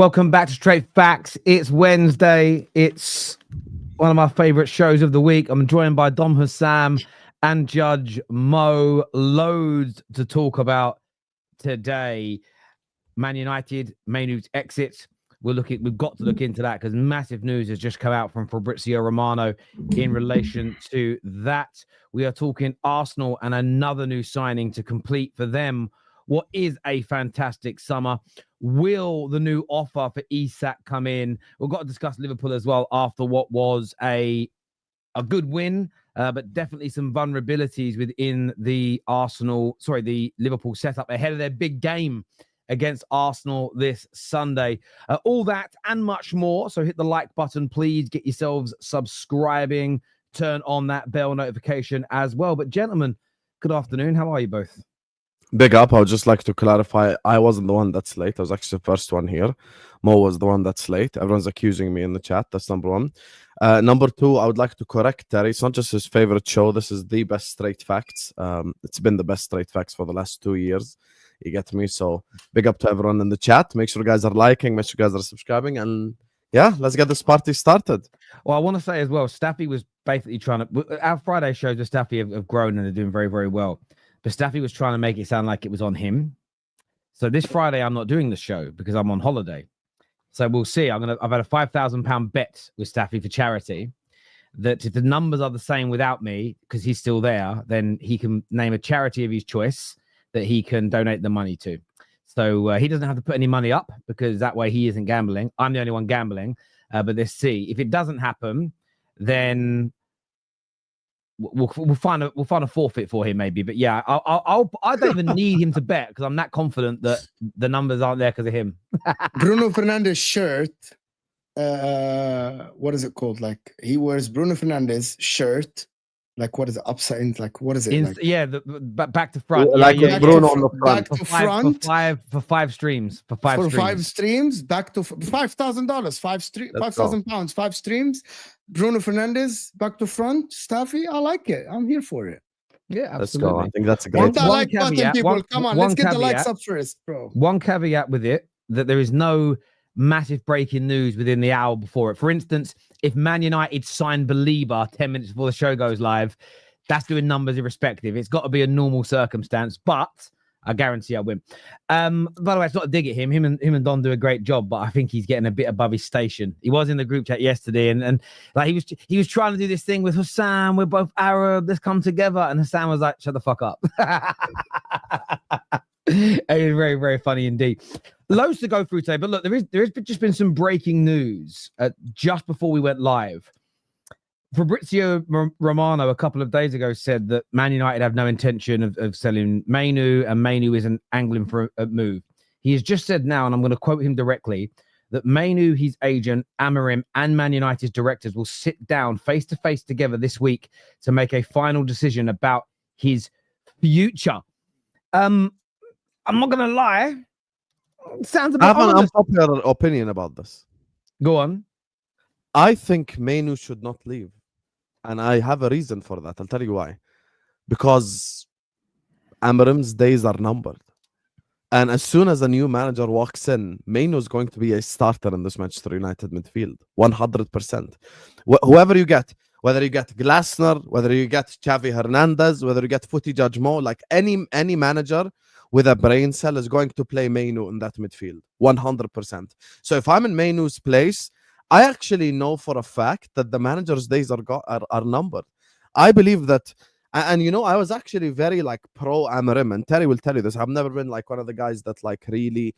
Welcome back to Straight Facts. It's Wednesday. It's one of my favorite shows of the week. I'm joined by Dom Husam and Judge Mo. Loads to talk about today. Man United, Mainoo's exit. We've got to look into that because massive news has just come out from Fabrizio Romano in relation to that. We are talking Arsenal and another new signing to complete for them what is a fantastic summer. Will the new offer for Isak come in? We've got to discuss Liverpool as well after what was a good win, but definitely some vulnerabilities within the Liverpool setup ahead of their big game against Arsenal this Sunday. All that and much more. So hit the like button, please. Get yourselves subscribing. Turn on that bell notification as well. But gentlemen, good afternoon. How are you both? Big up. I would just like to clarify, I wasn't the one that's late. I was actually the first one here. Mo was the one that's late. Everyone's accusing me in the chat. That's number one. Number two, I would like to correct Terry. It's not just his favorite show. This is the best straight facts. It's been the best straight facts for the last 2 years. You get me? So big up to everyone in the chat. Make sure you guys are liking. Make sure you guys are subscribing. And yeah, let's get this party started. Well, I want to say as well, Staffy was basically trying to... Our Friday shows with Staffy have grown and they're doing very, very well. But Staffy was trying to make it sound like it was on him. So this Friday, I'm not doing the show because I'm on holiday. So we'll see. I've had a £5,000 bet with Staffy for charity that if the numbers are the same without me, because he's still there, then he can name a charity of his choice that he can donate the money to. So he doesn't have to put any money up because that way he isn't gambling. I'm the only one gambling. But let's see. If it doesn't happen, then... We'll find a forfeit for him maybe, but yeah, I don't even need him to bet because I'm that confident that the numbers aren't there because of him. Bruno Fernandes shirt. What is it called? Like he wears Bruno Fernandes shirt. Like what is it? Upside? Like what is it? Like? Yeah, back to front. Yeah, Bruno on the front. Back to front. For five streams. For 5 streams. Back to $5,000. £5,000. 5 streams. Bruno Fernandes back to front. Staffy, I like it. I'm here for it. Yeah, absolutely. Let's go. I think that's a great. Hit that like button, people. Come on, let's get the likes up first, bro. One caveat with it that there is no massive breaking news within the hour before it. For instance, if Man United signed Baleba 10 minutes before the show goes live, that's doing numbers irrespective. It's got to be a normal circumstance, but I guarantee I win. By the way, it's not a dig at him. Him and Don do a great job, but I think he's getting a bit above his station. He was in the group chat yesterday, and like he was trying to do this thing with Husam. We're both Arab. Let's come together. And Husam was like, "Shut the fuck up." It was very, very funny indeed. Loads to go through today, but look, there has just been some breaking news just before we went live. Fabrizio Romano a couple of days ago said that Man United have no intention of selling Mainoo, and Mainoo isn't angling for a move. He has just said now, and I'm going to quote him directly, that Mainoo, his agent, Amorim, and Man United's directors will sit down face-to-face together this week to make a final decision about his future. I'm not going to lie. It sounds a bit... I have an unpopular opinion about this. Go on. I think Mainoo should not leave. And I have a reason for that. I'll tell you why. Because Amorim's days are numbered. And as soon as a new manager walks in, Mainoo is going to be a starter in this Manchester United midfield. 100%. Whoever you get, whether you get Glasner, whether you get Xavi Hernandez, whether you get Footy Judge Mo, like any manager with a brain cell is going to play Mainoo in that midfield. 100%. So if I'm in Mainoo's place, I actually know for a fact that the manager's days are numbered. I believe that, and you know, I was actually very like pro Amorim, and Terry will tell you this. I've never been like one of the guys that like really,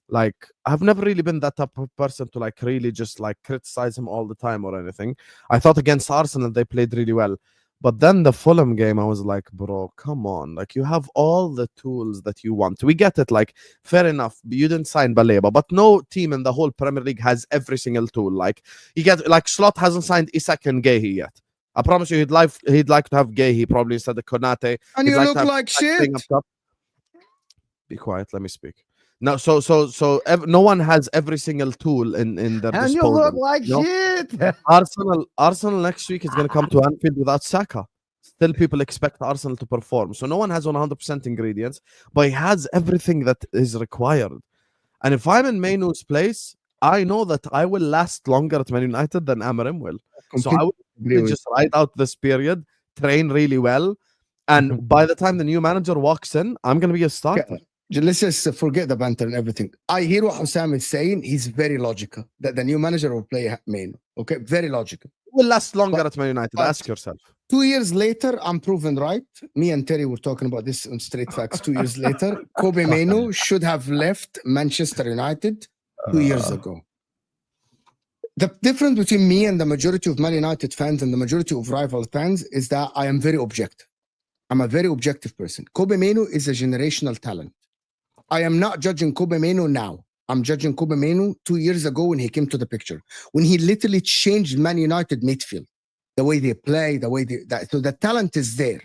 like I've never really been that type of person to like really just like criticize him all the time or anything. I thought against Arsenal they played really well. But then the Fulham game, I was like, bro, come on. Like, you have all the tools that you want. We get it. Like, fair enough. You didn't sign Baleba. But no team in the whole Premier League has every single tool. Like, you get, like, Slot hasn't signed Isak and 𝗕𝗥𝗚𝗓𝗓 yet. I promise you, he'd like to have 𝗕𝗥𝗚𝗓𝗓 probably instead of 𝗕𝗥𝗓𝗓𝗓. And you look like shit. Be quiet. Let me speak. No, so no one has every single tool in their disposal. And you look like shit. Arsenal next week is going to come to Anfield without Saka. Still, people expect Arsenal to perform. So no one has 100% ingredients, but he has everything that is required. And if I'm in Mainoo's place, I know that I will last longer at Man United than Amorim will. So I Completely would just ride out this period, train really well, and by the time the new manager walks in, I'm going to be a starter. Okay. Let's just forget the banter and everything. I hear what Husam is saying. He's very logical that the new manager will play Mainoo. Okay, very logical. Will last longer at Man United. Ask yourself. 2 years later, I'm proven right. Me and Terry were talking about this on Straight Facts 2 years later. Kobbie Mainoo should have left Manchester United 2 years ago. The difference between me and the majority of Man United fans and the majority of rival fans is that I am very objective. I'm a very objective person. Kobbie Mainoo is a generational talent. I am not judging Kobbie Mainoo now. I'm judging Kobbie Mainoo 2 years ago when he came to the picture, when he literally changed Man United midfield, the way they play, the way so the talent is there.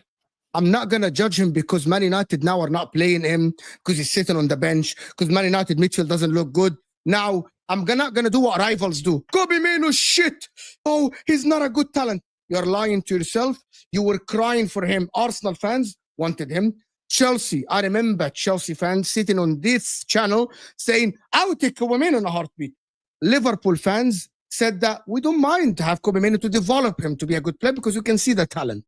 I'm not going to judge him because Man United now are not playing him, because he's sitting on the bench, because Man United midfield doesn't look good. Now, I'm not going to do what rivals do. Kobbie Mainoo, shit. Oh, he's not a good talent. You're lying to yourself. You were crying for him. Arsenal fans wanted him. Chelsea, I remember Chelsea fans sitting on this channel saying, I would take Kobbie Mainoo in a heartbeat. Liverpool fans said that we don't mind to have Kobbie Mainoo to develop him to be a good player because we can see the talent.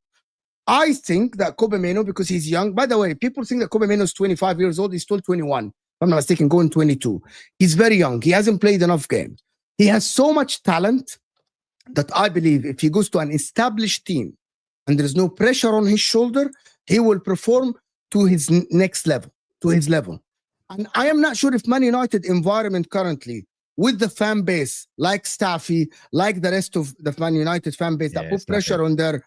I think that Kobbie Mainoo, because he's young, by the way, people think that Kobbie Mainoo is 25 years old. He's still 21. If I'm not mistaken, going 22. He's very young. He hasn't played enough games. He has so much talent that I believe if he goes to an established team and there's no pressure on his shoulder, he will perform to his next level, to his level. And I am not sure if Man United environment currently, with the fan base, like Staffy, like the rest of the Man United fan base that put pressure on their...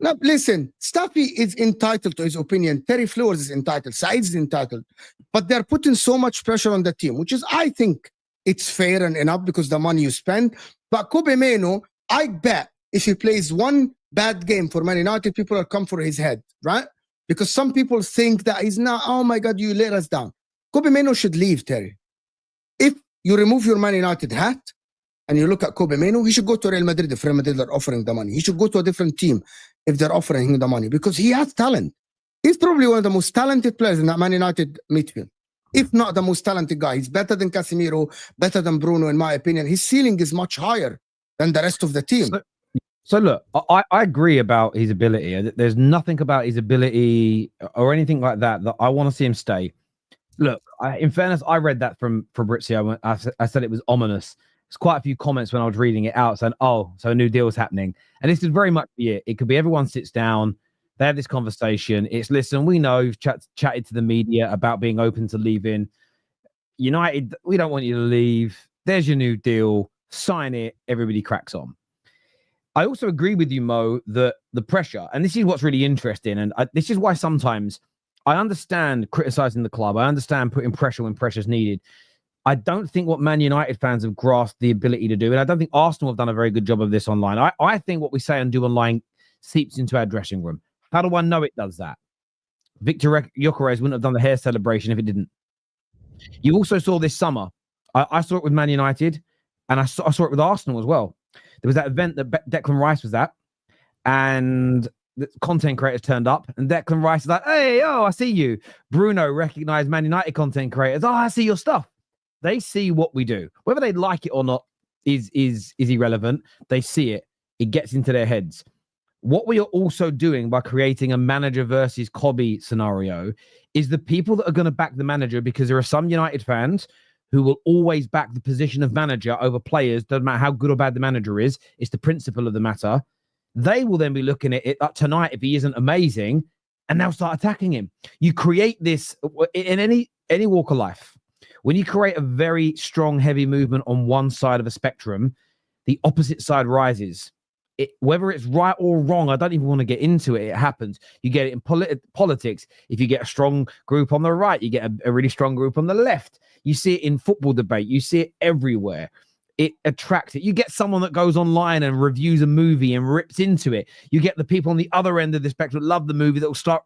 Now, listen, Staffy is entitled to his opinion. Terry Flowers is entitled. Saeed is entitled. But they're putting so much pressure on the team, which is, I think, it's fair and enough because the money you spend. But Kobbie Mainoo, I bet if he plays one bad game for Man United, people will come for his head, right? Because some people think that he's not, oh my God, you let us down. Kobbie Mainoo should leave, Terry. If you remove your Man United hat and you look at Kobbie Mainoo, he should go to Real Madrid if Real Madrid are offering the money. He should go to a different team if they're offering him the money because he has talent. He's probably one of the most talented players in that Man United midfield. If not the most talented guy. He's better than Casemiro, better than Bruno, in my opinion. His ceiling is much higher than the rest of the team. So look, I agree about his ability. There's nothing about his ability or anything like that that I want to see him stay. Look, in fairness, I read that from Fabrizio. I said it was ominous. There's quite a few comments when I was reading it out saying, oh, so a new deal is happening. And this is very much it. It could be everyone sits down, they have this conversation. It's, listen, we know you've chatted to the media about being open to leaving. United, we don't want you to leave. There's your new deal. Sign it. Everybody cracks on. I also agree with you, Mo, that the pressure, and this is what's really interesting, and this is why sometimes I understand criticizing the club. I understand putting pressure when pressure's needed. I don't think what Man United fans have grasped the ability to do, and I don't think Arsenal have done a very good job of this online. I think what we say and do online seeps into our dressing room. How do I know it does that? Victor Gyökeres wouldn't have done the hair celebration if it didn't. You also saw this summer. I saw it with Man United, and I saw it with Arsenal as well. There was that event that Declan Rice was at, and the content creators turned up, and Declan Rice is like, hey, oh, I see you. Bruno recognized Man United content creators. Oh, I see your stuff. They see what we do. Whether they like it or not is irrelevant. They see it. It gets into their heads. What we are also doing by creating a manager versus Kobbie scenario is the people that are going to back the manager, because there are some United fans who will always back the position of manager over players, doesn't matter how good or bad the manager is. It's the principle of the matter. They will then be looking at it tonight if he isn't amazing, and they'll start attacking him. You create this in any walk of life. When you create a very strong, heavy movement on one side of a spectrum, the opposite side rises. Whether it's right or wrong, I don't even want to get into it. It happens. You get it in politics. If you get a strong group on the right, you get a really strong group on the left. You see it in football debate. You see it everywhere. It attracts it. You get someone that goes online and reviews a movie and rips into it. You get the people on the other end of the spectrum that love the movie that will start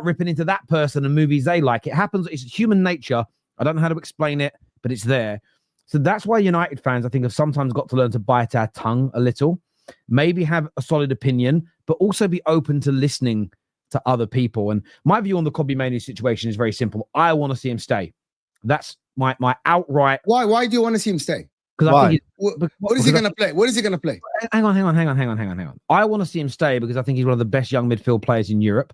ripping into that person and movies they like. It happens. It's human nature. I don't know how to explain it, but it's there. So that's why United fans, I think, have sometimes got to learn to bite our tongue a little. Maybe have a solid opinion, but also be open to listening to other people. And my view on the Kobbie Mainoo situation is very simple. I want to see him stay. That's my outright. Why do you want to see him stay? Because I think what is he going to play? What is he going to play? Hang on. I want to see him stay because I think he's one of the best young midfield players in Europe.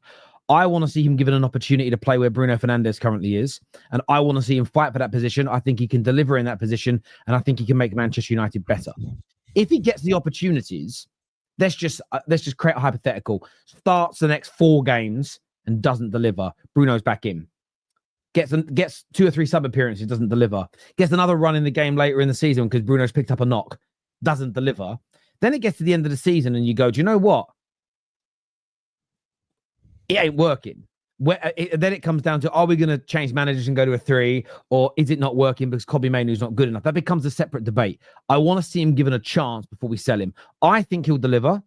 I want to see him given an opportunity to play where Bruno Fernandes currently is. And I want to see him fight for that position. I think he can deliver in that position. And I think he can make Manchester United better. If he gets the opportunities, let's just create a hypothetical. Starts the next 4 games and doesn't deliver. Bruno's back in. Gets 2 or 3 sub appearances, doesn't deliver. Gets another run in the game later in the season because Bruno's picked up a knock, doesn't deliver. Then it gets to the end of the season and you go, do you know what? It ain't working. Then it comes down to, are we going to change managers and go to a 3? Or is it not working because Kobbie Mainoo's not good enough? That becomes a separate debate. I want to see him given a chance before we sell him. I think he'll deliver.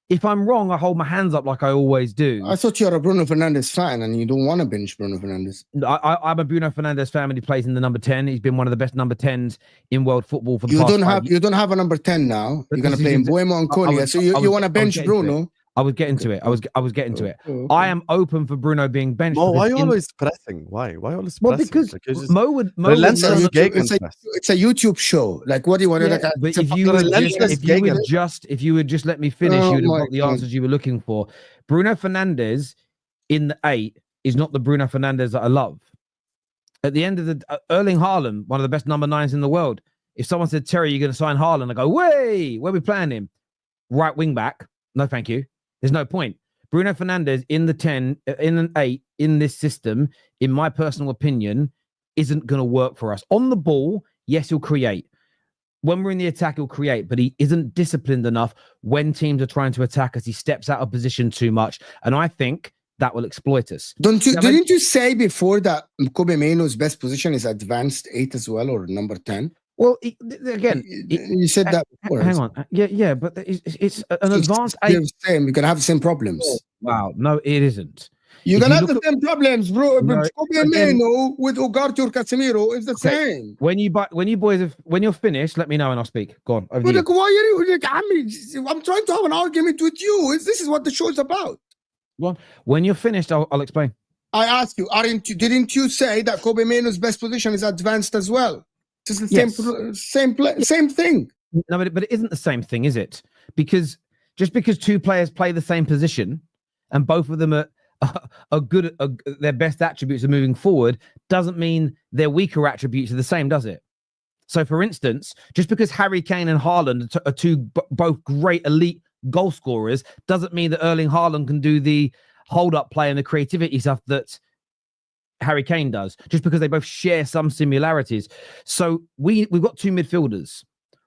If I'm wrong, I hold my hands up like I always do. I thought you're a Bruno Fernandes fan and you don't want to bench Bruno Fernandes. I'm a Bruno Fernandes fan. He plays in the number 10. He's been one of the best number 10s in world football for the past 5 years. You don't have a number 10 now. You're going to play in Mbeumo and Kolia. So you want to bench Bruno. I was getting to it. I was getting to it. Okay. I am open for Bruno being benched. Oh, why are you always pressing? Why always pressing? Well, because Mo would it's a YouTube show. Like, what do you want to? Yeah, but if you would just let me finish, you'd have got the answers you were looking for. Bruno Fernandes in the 8 is not the Bruno Fernandes that I love. At the end of the Erling Haaland, one of the best number 9s in the world. If someone said, Terry, you're going to sign Haaland, I go, way, where are we playing him? Right wing back. No, thank you. There's no point. Bruno Fernandes in the 10, in an 8, in this system, in my personal opinion, isn't going to work for us. On the ball, yes, he'll create. When we're in the attack, he'll create, but he isn't disciplined enough when teams are trying to attack us. He steps out of position too much. And I think that will exploit us. Didn't you say before that Kobbie Mainoo's best position is advanced 8 as well, or number 10? Well, again, you said that before. Hang on. Yeah, but it's an advanced 8. You're going to have the same problems. Wow. No, it isn't. You're going to have the same problems, bro. No, Kobbie Mainoo with 𝗕𝗥𝗘𝗔𝗞𝗜𝗡𝗚 Casemiro is the same. When you're finished, let me know and I'll speak. Go on. But like, why are you? I'm trying to have an argument with you. This is what the show is about. Well, when you're finished, I'll explain. I ask you, didn't you say that Kobbie Mainoo's best position is advanced as well? It's the same thing. No, but it isn't the same thing, is it? Because just because 2 players play the same position and both of them are good, their best attributes are moving forward, doesn't mean their weaker attributes are the same, does it? So, for instance, just because Harry Kane and Haaland are both great elite goal scorers, doesn't mean that Erling Haaland can do the hold-up play and the creativity stuff that Harry Kane does, just because they both share some similarities. So we've got 2 midfielders.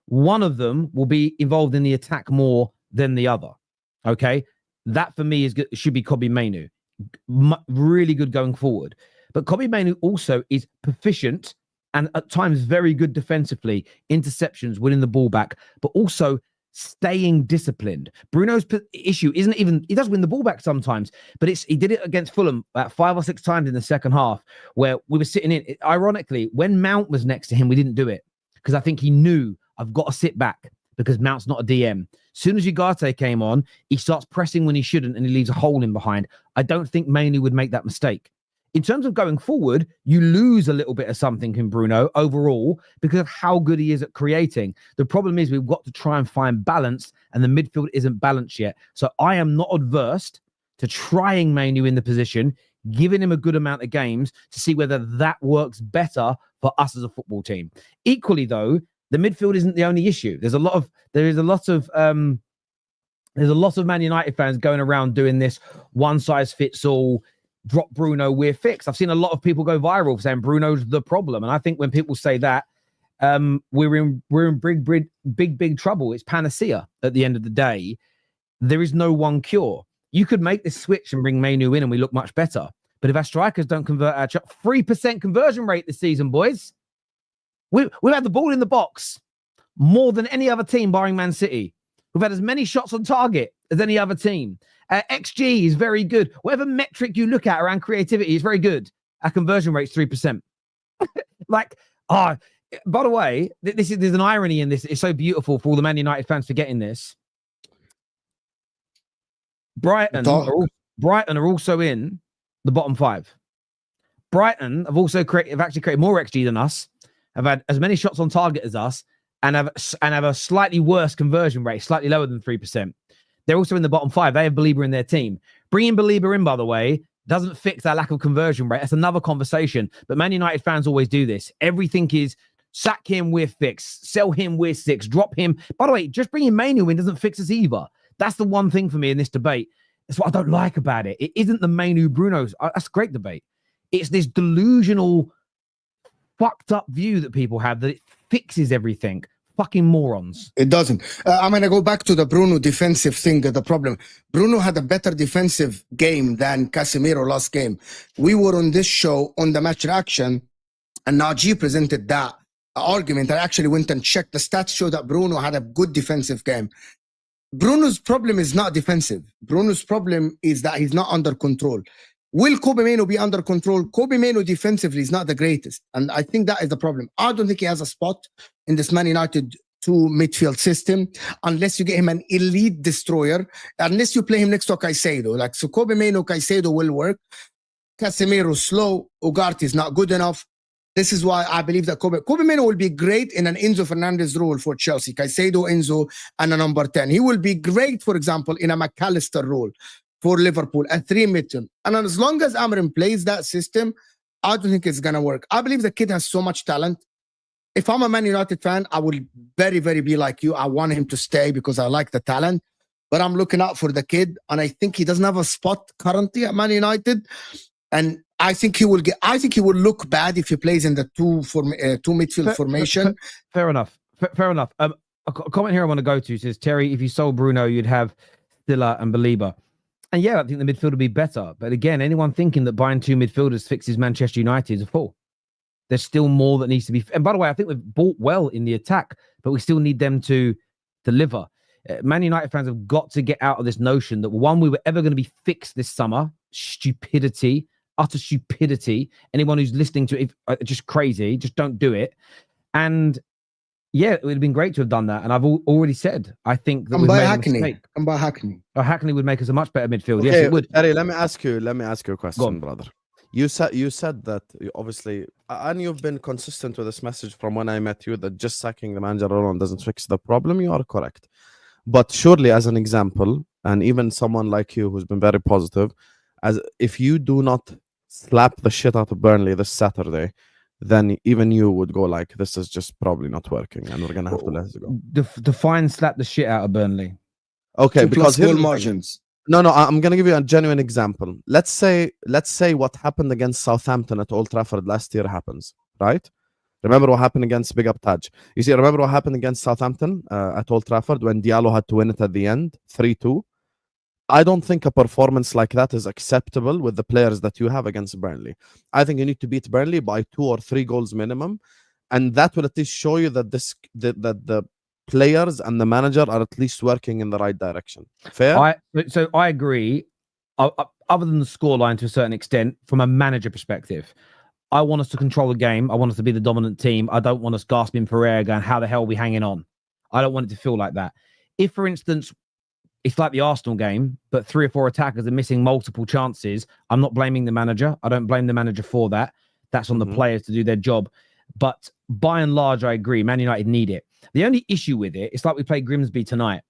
One of them will be involved in the attack more than the other. Okay, that for me should be Kobbie Mainoo. Really good going forward. But Kobbie Mainoo also is proficient and at times very good defensively, interceptions, winning the ball back, but also staying disciplined. Bruno's issue isn't even, he does win the ball back sometimes, but he did it against Fulham about 5 or 6 times in the second half where we were sitting in. Ironically, when Mount was next to him, we didn't do it because I think he knew I've got to sit back because Mount's not a DM. As soon as Ugarte came on, he starts pressing when he shouldn't and he leaves a hole in behind. I don't think Mainoo would make that mistake. In terms of going forward, you lose a little bit of something in Bruno overall because of how good he is at creating. The problem is we've got to try and find balance, and the midfield isn't balanced yet. So I am not adverse to trying Mainoo in the position, giving him a good amount of games to see whether that works better for us as a football team. Equally, though, the midfield isn't the only issue. There's a lot of Man United fans going around doing this one size fits all. Drop Bruno, we're fixed. I've seen a lot of people go viral saying Bruno's the problem, and I think when people say that, we're in big trouble. It's panacea at the end of the day. There is no one cure. You could make this switch and bring Mainoo in, and we look much better. But if our strikers don't convert our 3% conversion rate this season, boys, we've had the ball in the box more than any other team, barring Man City. We've had as many shots on target as any other team. XG is very good. Whatever metric you look at around creativity is very good. Our conversion rate's 3%. By the way, there's an irony in this. It's so beautiful for all the Man United fans forgetting this. Brighton are also in the bottom 5. Brighton have actually created more XG than us, have had as many shots on target as us, and have a slightly worse conversion rate, slightly lower than 3%. They're also in the bottom 5. They have Baleba in their team. Bringing Baleba in, by the way, doesn't fix that lack of conversion rate. That's another conversation. But Man United fans always do this. Everything is sack him, we're fixed. Sell him, we're 6. Drop him. By the way, just bringing Mainoo in doesn't fix us either. That's the one thing for me in this debate. That's what I don't like about it. It isn't the Mainoo Bruno's. That's a great debate. It's this delusional, fucked up view that people have that it fixes everything. Fucking morons. It doesn't. I'm going to go back to the Bruno defensive thing. The problem, Bruno had a better defensive game than Casemiro last game. We were on this show on the match reaction, and Najee presented that argument. I actually went and checked. The stats show that Bruno had a good defensive game. Bruno's problem is not defensive. Bruno's problem is that he's not under control. Will Kobbie Mainoo be under control? Kobbie Mainoo defensively is not the greatest. And I think that is the problem. I don't think he has a spot in this Man United 2 midfield system unless you get him an elite destroyer, unless you play him next to Caicedo. Like, so Kobbie Mainoo, Caicedo will work. Casemiro slow. Ugarte is not good enough. This is why I believe that Kobbie Mainoo will be great in an Enzo Fernandez role for Chelsea. Caicedo, Enzo, and a number 10. He will be great, for example, in a McAllister role for Liverpool, a 3 midfield. And as long as Amorim plays that system, I don't think it's going to work. I believe the kid has so much talent. If I'm a Man United fan, I will very, very be like you. I want him to stay because I like the talent. But I'm looking out for the kid, and I think he doesn't have a spot currently at Man United. And I think he will look bad if he plays in the two midfield formation. Fair enough. Fair enough. A comment here I want to go to says, Terry, if you sold Bruno, you'd have Stiller and Baleba. And yeah, I think the midfield would be better. But again, anyone thinking that buying 2 midfielders fixes Manchester United is a fool. There's still more that needs to be. And by the way, I think we've bought well in the attack, but we still need them to deliver. Man United fans have got to get out of this notion that, one, we were ever going to be fixed this summer. Stupidity, utter stupidity. Anyone who's listening to it, just crazy. Just don't do it. And yeah, it would have been great to have done that. And I've already said, I think that we've made a mistake. Come by Hackney. Hackney would make us a much better midfield. Okay, yes, it would. Harry, let me ask you a question, brother. You said that obviously, and you've been consistent with this message from when I met you, that just sacking the manager alone doesn't fix the problem. You are correct. But surely, as an example, and even someone like you who's been very positive, as if you do not slap the shit out of Burnley this Saturday, then even you would go like, this is just probably not working, and we're gonna have to let it go. Define slap the shit out of Burnley. Okay, because goal margins. No, I'm gonna give you a genuine example. Let's say what happened against Southampton at Old Trafford last year happens, right? Remember what happened against Big Up Taj. You see, remember what happened against Southampton at Old Trafford when Diallo had to win it at the end, 3-2. I don't think a performance like that is acceptable with the players that you have against Burnley. I think you need to beat Burnley by 2 or 3 goals minimum, and that will at least show you that the players and the manager are at least working in the right direction. Fair? So I agree. Other than the scoreline to a certain extent, from a manager perspective, I want us to control the game. I want us to be the dominant team. I don't want us gasping for air going, how the hell are we hanging on? I don't want it to feel like that. If, for instance, it's like the Arsenal game, but 3 or 4 attackers are missing multiple chances, I'm not blaming the manager. I don't blame the manager for that. That's on the players to do their job. But by and large, I agree. Man United need it. The only issue with it, it's like we played Grimsby tonight.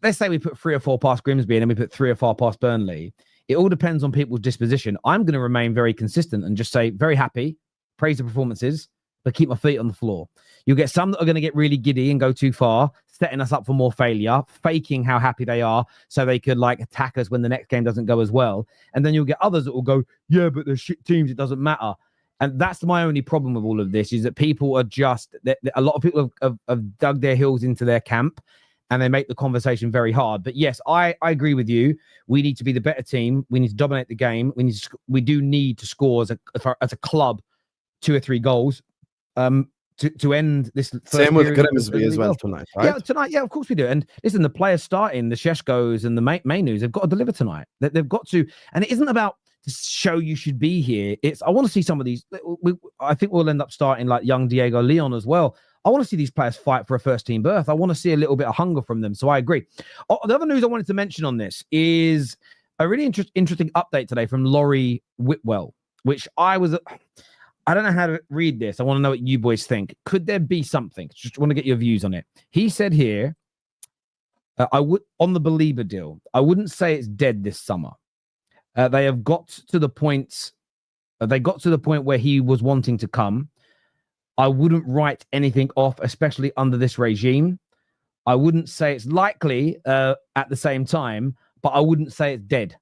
Let's say we put 3 or 4 past Grimsby and then we put 3 or 4 past Burnley. It all depends on people's disposition. I'm going to remain very consistent and just say, very happy, praise the performances, but keep my feet on the floor. You'll get some that are going to get really giddy and go too far, setting us up for more failure, faking how happy they are so they could like attack us when the next game doesn't go as well. And then you'll get others that will go, yeah, but they're shit teams, it doesn't matter. And that's my only problem with all of this, is that people are just, a lot of people have dug their heels into their camp and they make the conversation very hard. But yes, I agree with you. We need to be the better team. We need to dominate the game. We do need to score as a club 2 or 3 goals to end this. Same with Grimsby as well tonight, right? Yeah, tonight. Yeah, of course we do. And listen, the players starting, the Šeškos and the Mainoos, they've got to deliver tonight. They've got to, and it isn't about to show you should be here. I want to see some of these. I think we'll end up starting like young Diego Leon as well. I want to see these players fight for a first team berth. I want to see a little bit of hunger from them. So I agree. The other news I wanted to mention on this is a really interesting update today from Laurie Whitwell, which I I don't know how to read this. I want to know what you boys think. Could there be something? Just want to get your views on it. He said here, I would on the Baleba deal. I wouldn't say it's dead this summer. They have got to the point. They got to the point where he was wanting to come. I wouldn't write anything off, especially under this regime. I wouldn't say it's likely at the same time, but I wouldn't say it's dead.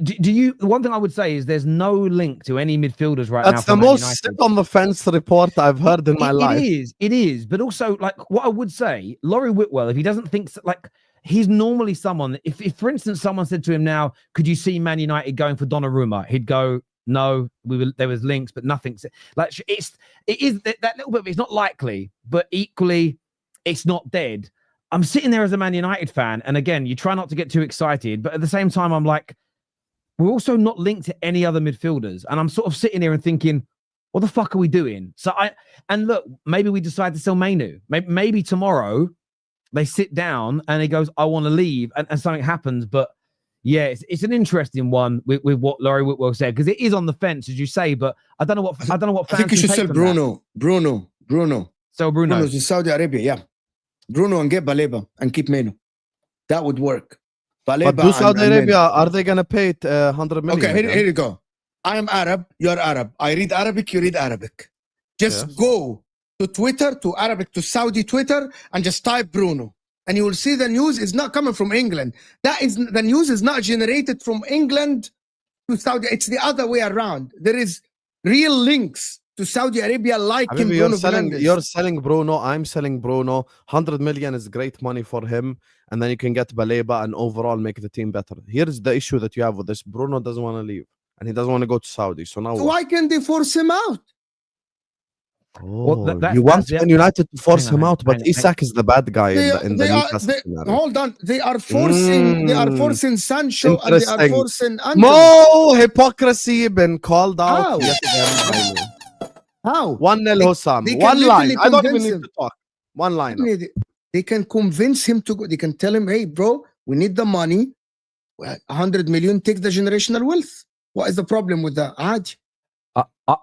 Do you? One thing I would say is there's no link to any midfielders right now. That's the most sit on the fence report I've heard in my life. It is. But also, like, what I would say, Laurie Whitwell, if he doesn't think, like, he's normally someone, if for instance, someone said to him now, could you see Man United going for Donnarumma? He'd go, no, there was links, but nothing. Like, it is that little bit, it's not likely, but equally, it's not dead. I'm sitting there as a Man United fan. And again, you try not to get too excited, but at the same time, I'm like, we're also not linked to any other midfielders. And I'm sort of sitting here and thinking, what the fuck are we doing? And look, maybe we decide to sell Mainoo. Maybe tomorrow they sit down and he goes, I want to leave, and something happens. But yeah, it's an interesting one with what Laurie Whitwell said, because it is on the fence, as you say, but I don't know what fans I think you should sell Bruno. Sell Bruno. Bruno's in Saudi Arabia, yeah. Bruno and get Baleba and keep Mainoo. That would work. Baleba, but do Saudi Arabia, are they going to pay it 100 million? Okay, here you go. I am Arab, you're Arab. I read Arabic, you read Arabic. Just go to Twitter, to Saudi Twitter, and just type Bruno. And you will see the news is not coming from England. The news is not generated from England to Saudi. It's the other way around. There is real links to Saudi Arabia, like in Bruno Fernandes. You're selling Bruno. I'm selling Bruno. 100 million is great money for him. And then you can get Baleba and overall make the team better. Here's the issue that you have with this. Bruno doesn't want to leave. And he doesn't want to go to Saudi. So now why can't they force him out? Oh, you want Man United to force him out, but Isak is the bad guy in the Newcastle scenario. Hold on, they are forcing Sancho and they are forcing Anthony. More hypocrisy been called out. How? 1-0 Husam. One line. I don't even need to talk. One line. They can convince him to go. They can tell him, hey, bro, we need the money. 100 million, take the generational wealth. What is the problem with that?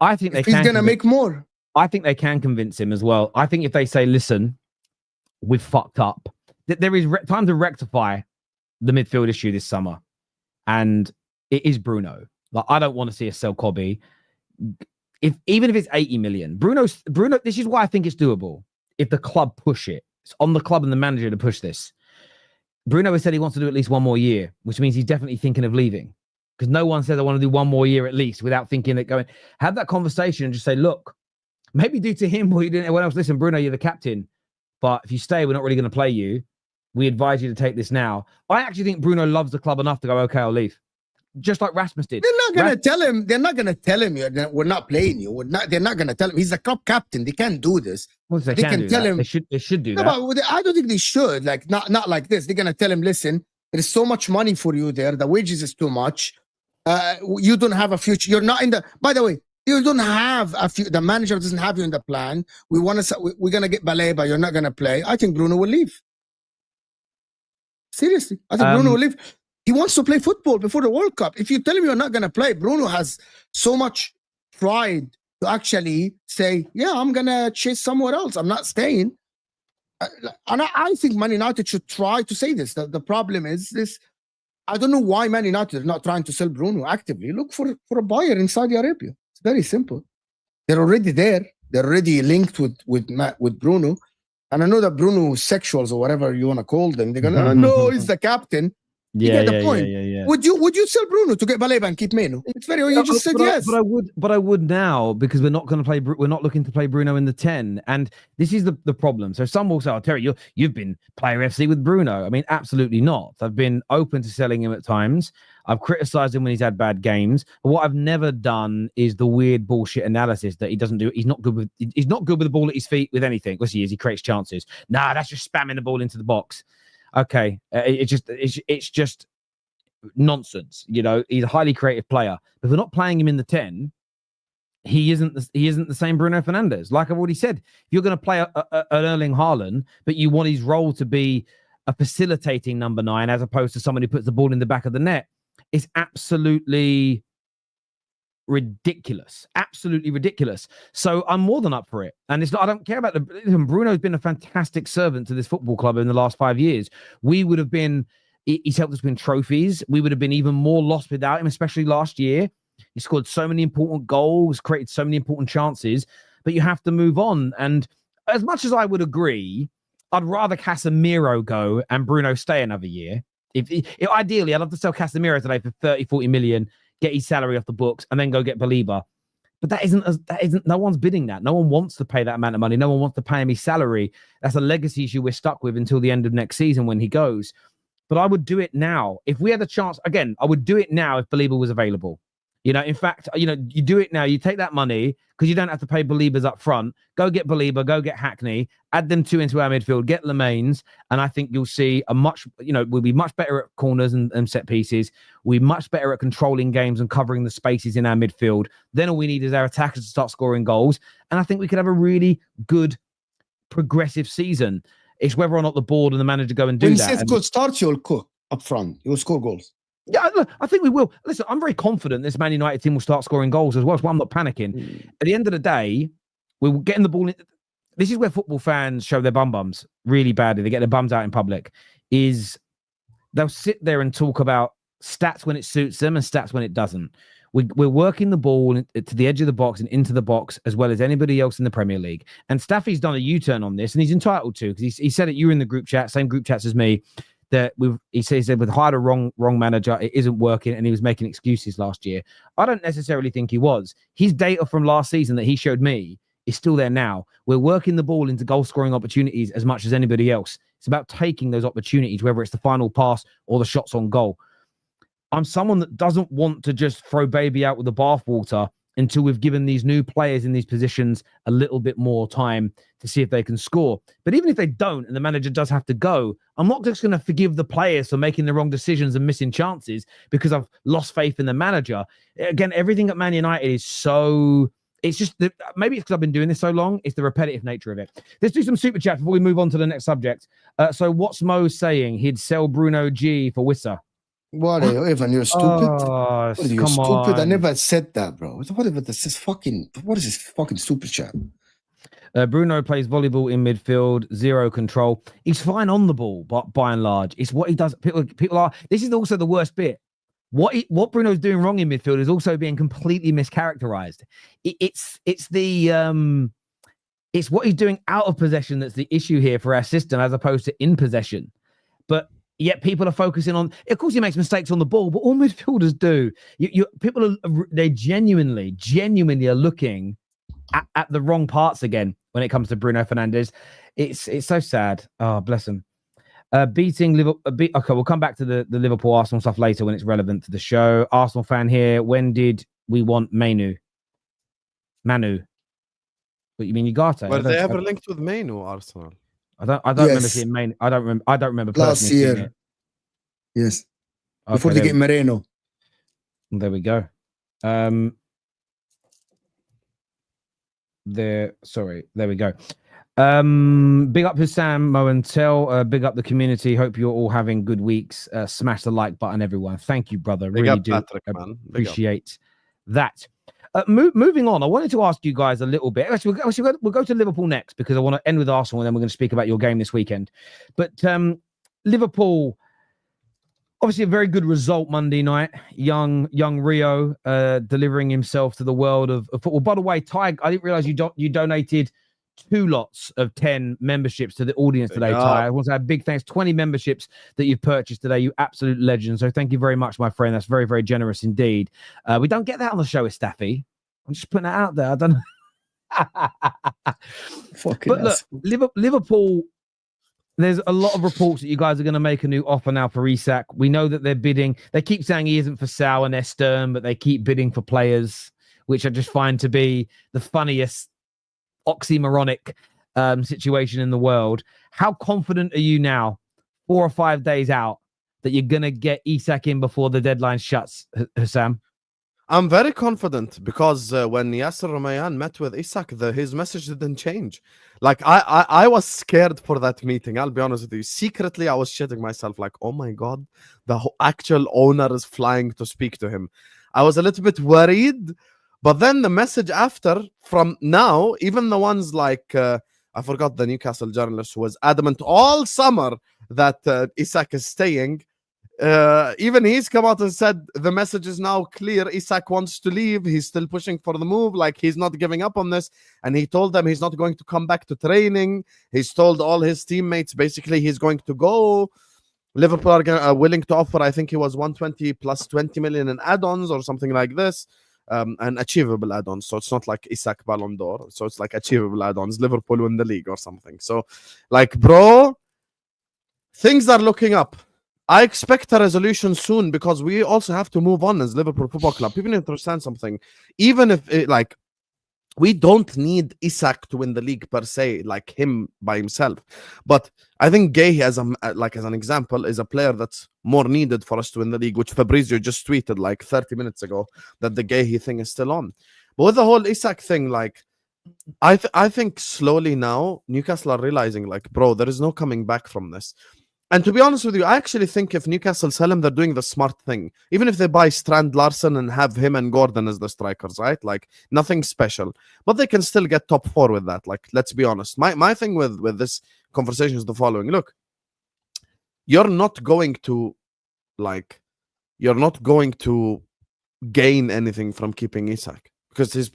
I think he's going to make more. I think they can convince him as well. I think if they say, listen, we've fucked up, there is time to rectify the midfield issue this summer. And it is Bruno. Like, I don't want to see us sell Kobbie. Even if it's 80 million, Bruno, this is why I think it's doable. If the club push it, it's on the club and the manager to push this. Bruno has said he wants to do at least one more year, which means he's definitely thinking of leaving, because no one says I want to do one more year at least without thinking that going, have that conversation and just say, look, maybe do to him what you did everyone else. Listen, Bruno, you're the captain, but if you stay, we're not really going to play you. We advise you to take this now. I actually think Bruno loves the club enough to go, okay, I'll leave. Just like Rasmus did. They're not going to tell him. They're not going to tell him we're not playing you. They're not going to tell him. He's the club captain. They can't do this. Well, they can tell him. They should do that. But I don't think they should. Like not like this. They're going to tell him, listen, there's so much money for you there. The wages is too much. You don't have a future. You're not in the. By the way, you don't have a future. The manager doesn't have you in the plan. We're going to get Baleba. You're not going to play. I think Bruno will leave. Seriously, I think Bruno will leave. He wants to play football before the World Cup. If you tell him you're not going to play, Bruno has so much pride to actually say, yeah, I'm going to chase somewhere else. I'm not staying. And I think Man United should try to say this. The problem is this. I don't know why Man United is not trying to sell Bruno actively. Look for a buyer in Saudi Arabia. It's very simple. They're already there. They're already linked with Bruno. And I know that Bruno sexuals or whatever you want to call them. They're going to, no, he's the captain. You get the point. Yeah. Would you sell Bruno to get Baleba and keep Mainoo? It's very. You just said yes. But I would now, because we're not going to play. We're not looking to play Bruno in the 10, and this is the problem. So some will say, "Oh, Terry, you've been player FC with Bruno." I mean, absolutely not. I've been open to selling him at times. I've criticised him when he's had bad games. But what I've never done is the weird bullshit analysis that he doesn't do. He's not good with the ball at his feet with anything. Yes, he is. He creates chances. Nah, that's just spamming the ball into the box. Okay, it's just nonsense. You know, he's a highly creative player. But if we're not playing him in the 10, he isn't the same Bruno Fernandes. Like I've already said, if you're going to play an Erling Haaland, but you want his role to be a facilitating number 9 as opposed to someone who puts the ball in the back of the net, it's absolutely ridiculous, absolutely ridiculous. So I'm more than up for it. And it's not, I don't care about Bruno's been a fantastic servant to this football club in the last 5 years. We would have been, he's helped us win trophies. We would have been even more lost without him, especially last year. He scored so many important goals, created so many important chances, but you have to move on. And as much as I would agree, I'd rather Casemiro go and Bruno stay another year. If ideally, I'd love to sell Casemiro today for 30-40 million, get his salary off the books, and then go get Baleba. But that isn't. No one's bidding that. No one wants to pay that amount of money. No one wants to pay him his salary. That's a legacy issue we're stuck with until the end of next season when he goes. But I would do it now if we had the chance. Again, I would do it now if Baleba was available. You know, in fact, you do it now. You take that money because you don't have to pay Balebas up front. Go get Baleba, go get Hackney, add them two into our midfield, get Lemaines, and I think you'll see we'll be much better at corners and set pieces. We're much better at controlling games and covering the spaces in our midfield. Then all we need is our attackers to start scoring goals, and I think we could have a really good, progressive season. It's whether or not the board and the manager go and do that. When good starts, you'll cook up front. You'll score goals. Yeah, look, I think we will. Listen, I'm very confident this Man United team will start scoring goals as well. So I'm not panicking. At the end of the day, we're getting the ball in. This is where football fans show their bums really badly. They get their bums out in public. Is they'll sit there and talk about stats when it suits them and stats when it doesn't. We're working the ball to the edge of the box and into the box as well as anybody else in the Premier League. And Staffy's done a U-turn on this, and he's entitled to because he said it. You were in the group chat, same group chats as me. That he says that we've hired a wrong manager, it isn't working, and he was making excuses last year. I don't necessarily think he was. His data from last season that he showed me is still there now. We're working the ball into goal-scoring opportunities as much as anybody else. It's about taking those opportunities, whether it's the final pass or the shots on goal. I'm someone that doesn't want to just throw baby out with the bathwater until we've given these new players in these positions a little bit more time to see if they can score. But even if they don't and the manager does have to go, I'm not just going to forgive the players for making the wrong decisions and missing chances because I've lost faith in the manager. Again, everything at Man United is so... It's just... Maybe it's because I've been doing this so long. It's the repetitive nature of it. Let's do some super chat before we move on to the next subject. So what's Mo saying? He'd sell Bruno G for Wissa. What, Evan, you're stupid? Oh, what are you, stupid? On. I never said that, bro. What is this fucking stupid chat? Bruno plays volleyball in midfield, zero control. He's fine on the ball, but by and large, it's what he does. People are. This is also the worst bit. What Bruno's doing wrong in midfield is also being completely mischaracterized. It's what he's doing out of possession that's the issue here for our system, as opposed to in possession. But yet people are focusing on. Of course, he makes mistakes on the ball, but all midfielders do. They genuinely are looking at the wrong parts again when it comes to Bruno Fernandes. It's so sad. Oh, bless him. Beating Liverpool. Okay, we'll come back to the Liverpool Arsenal stuff later when it's relevant to the show. Arsenal fan here. When did we want Mainoo? Manu. What you mean, Ugarte? Were they ever linked with Mainoo, Arsenal? I don't remember seeing Mainoo. I don't remember last year. Yes. Okay, before they get Moreno. There we go. There we go. Big up Husam, Mo and Tel. Big up the community. Hope you're all having good weeks. Smash the like button, everyone. Thank you, brother. Big really do Patrick, man. Appreciate that. Moving on, I wanted to ask you guys a little bit. Actually, we'll go to Liverpool next because I want to end with Arsenal, and then we're going to speak about your game this weekend. But Liverpool, obviously a very good result Monday night. Young Rio delivering himself to the world of football. By the way, Ty, I didn't realize you donated 2 lots of 10 memberships to the audience today, Ty. I want to say a big thanks. 20 memberships that you've purchased today. You absolute legend. So thank you very much, my friend. That's very, very generous indeed. We don't get that on the show with Staffy. I'm just putting that out there. I don't know. But look, Liverpool, there's a lot of reports that you guys are going to make a new offer now for Isak. We know that they're bidding. They keep saying he isn't for Sal and they're stern, but they keep bidding for players, which I just find to be the funniest oxymoronic situation in the world. How confident are you now, 4 or 5 days out, that you're going to get Isak in before the deadline shuts, Husam? I'm very confident because when Yasser Romayan met with Isak, his message didn't change. Like, I was scared for that meeting. I'll be honest with you. Secretly, I was shitting myself like, oh my God, the actual owner is flying to speak to him. I was a little bit worried, But then the message after from now, even the ones like I forgot the Newcastle journalist who was adamant all summer that Isak is staying. Even he's come out and said the message is now clear. Isak wants to leave. He's still pushing for the move. Like, he's not giving up on this. And he told them he's not going to come back to training. He's told all his teammates basically he's going to go. Liverpool are willing to offer, I think it was 120 plus 20 million in add-ons or something like this. And achievable add-ons. So it's not like Isak Ballon d'Or. So it's like achievable add-ons. Liverpool win the league or something. So, like, bro, things are looking up. I expect a resolution soon because we also have to move on as Liverpool Football Club. People need to understand something. Even if, we don't need Isak to win the league per se, like him by himself. But I think Gueye, as an example, is a player that's more needed for us to win the league, which Fabrizio just tweeted like 30 minutes ago, that the Gueye thing is still on. But with the whole Isak thing, like, I think slowly now, Newcastle are realizing, like, bro, there is no coming back from this. And to be honest with you, I actually think if Newcastle sell him, they're doing the smart thing. Even if they buy Strand Larsen and have him and Gordon as the strikers, right? Like, nothing special. But they can still get top 4 with that. Like, let's be honest. My thing with this conversation is the following. Look, you're not going to gain anything from keeping Isak because his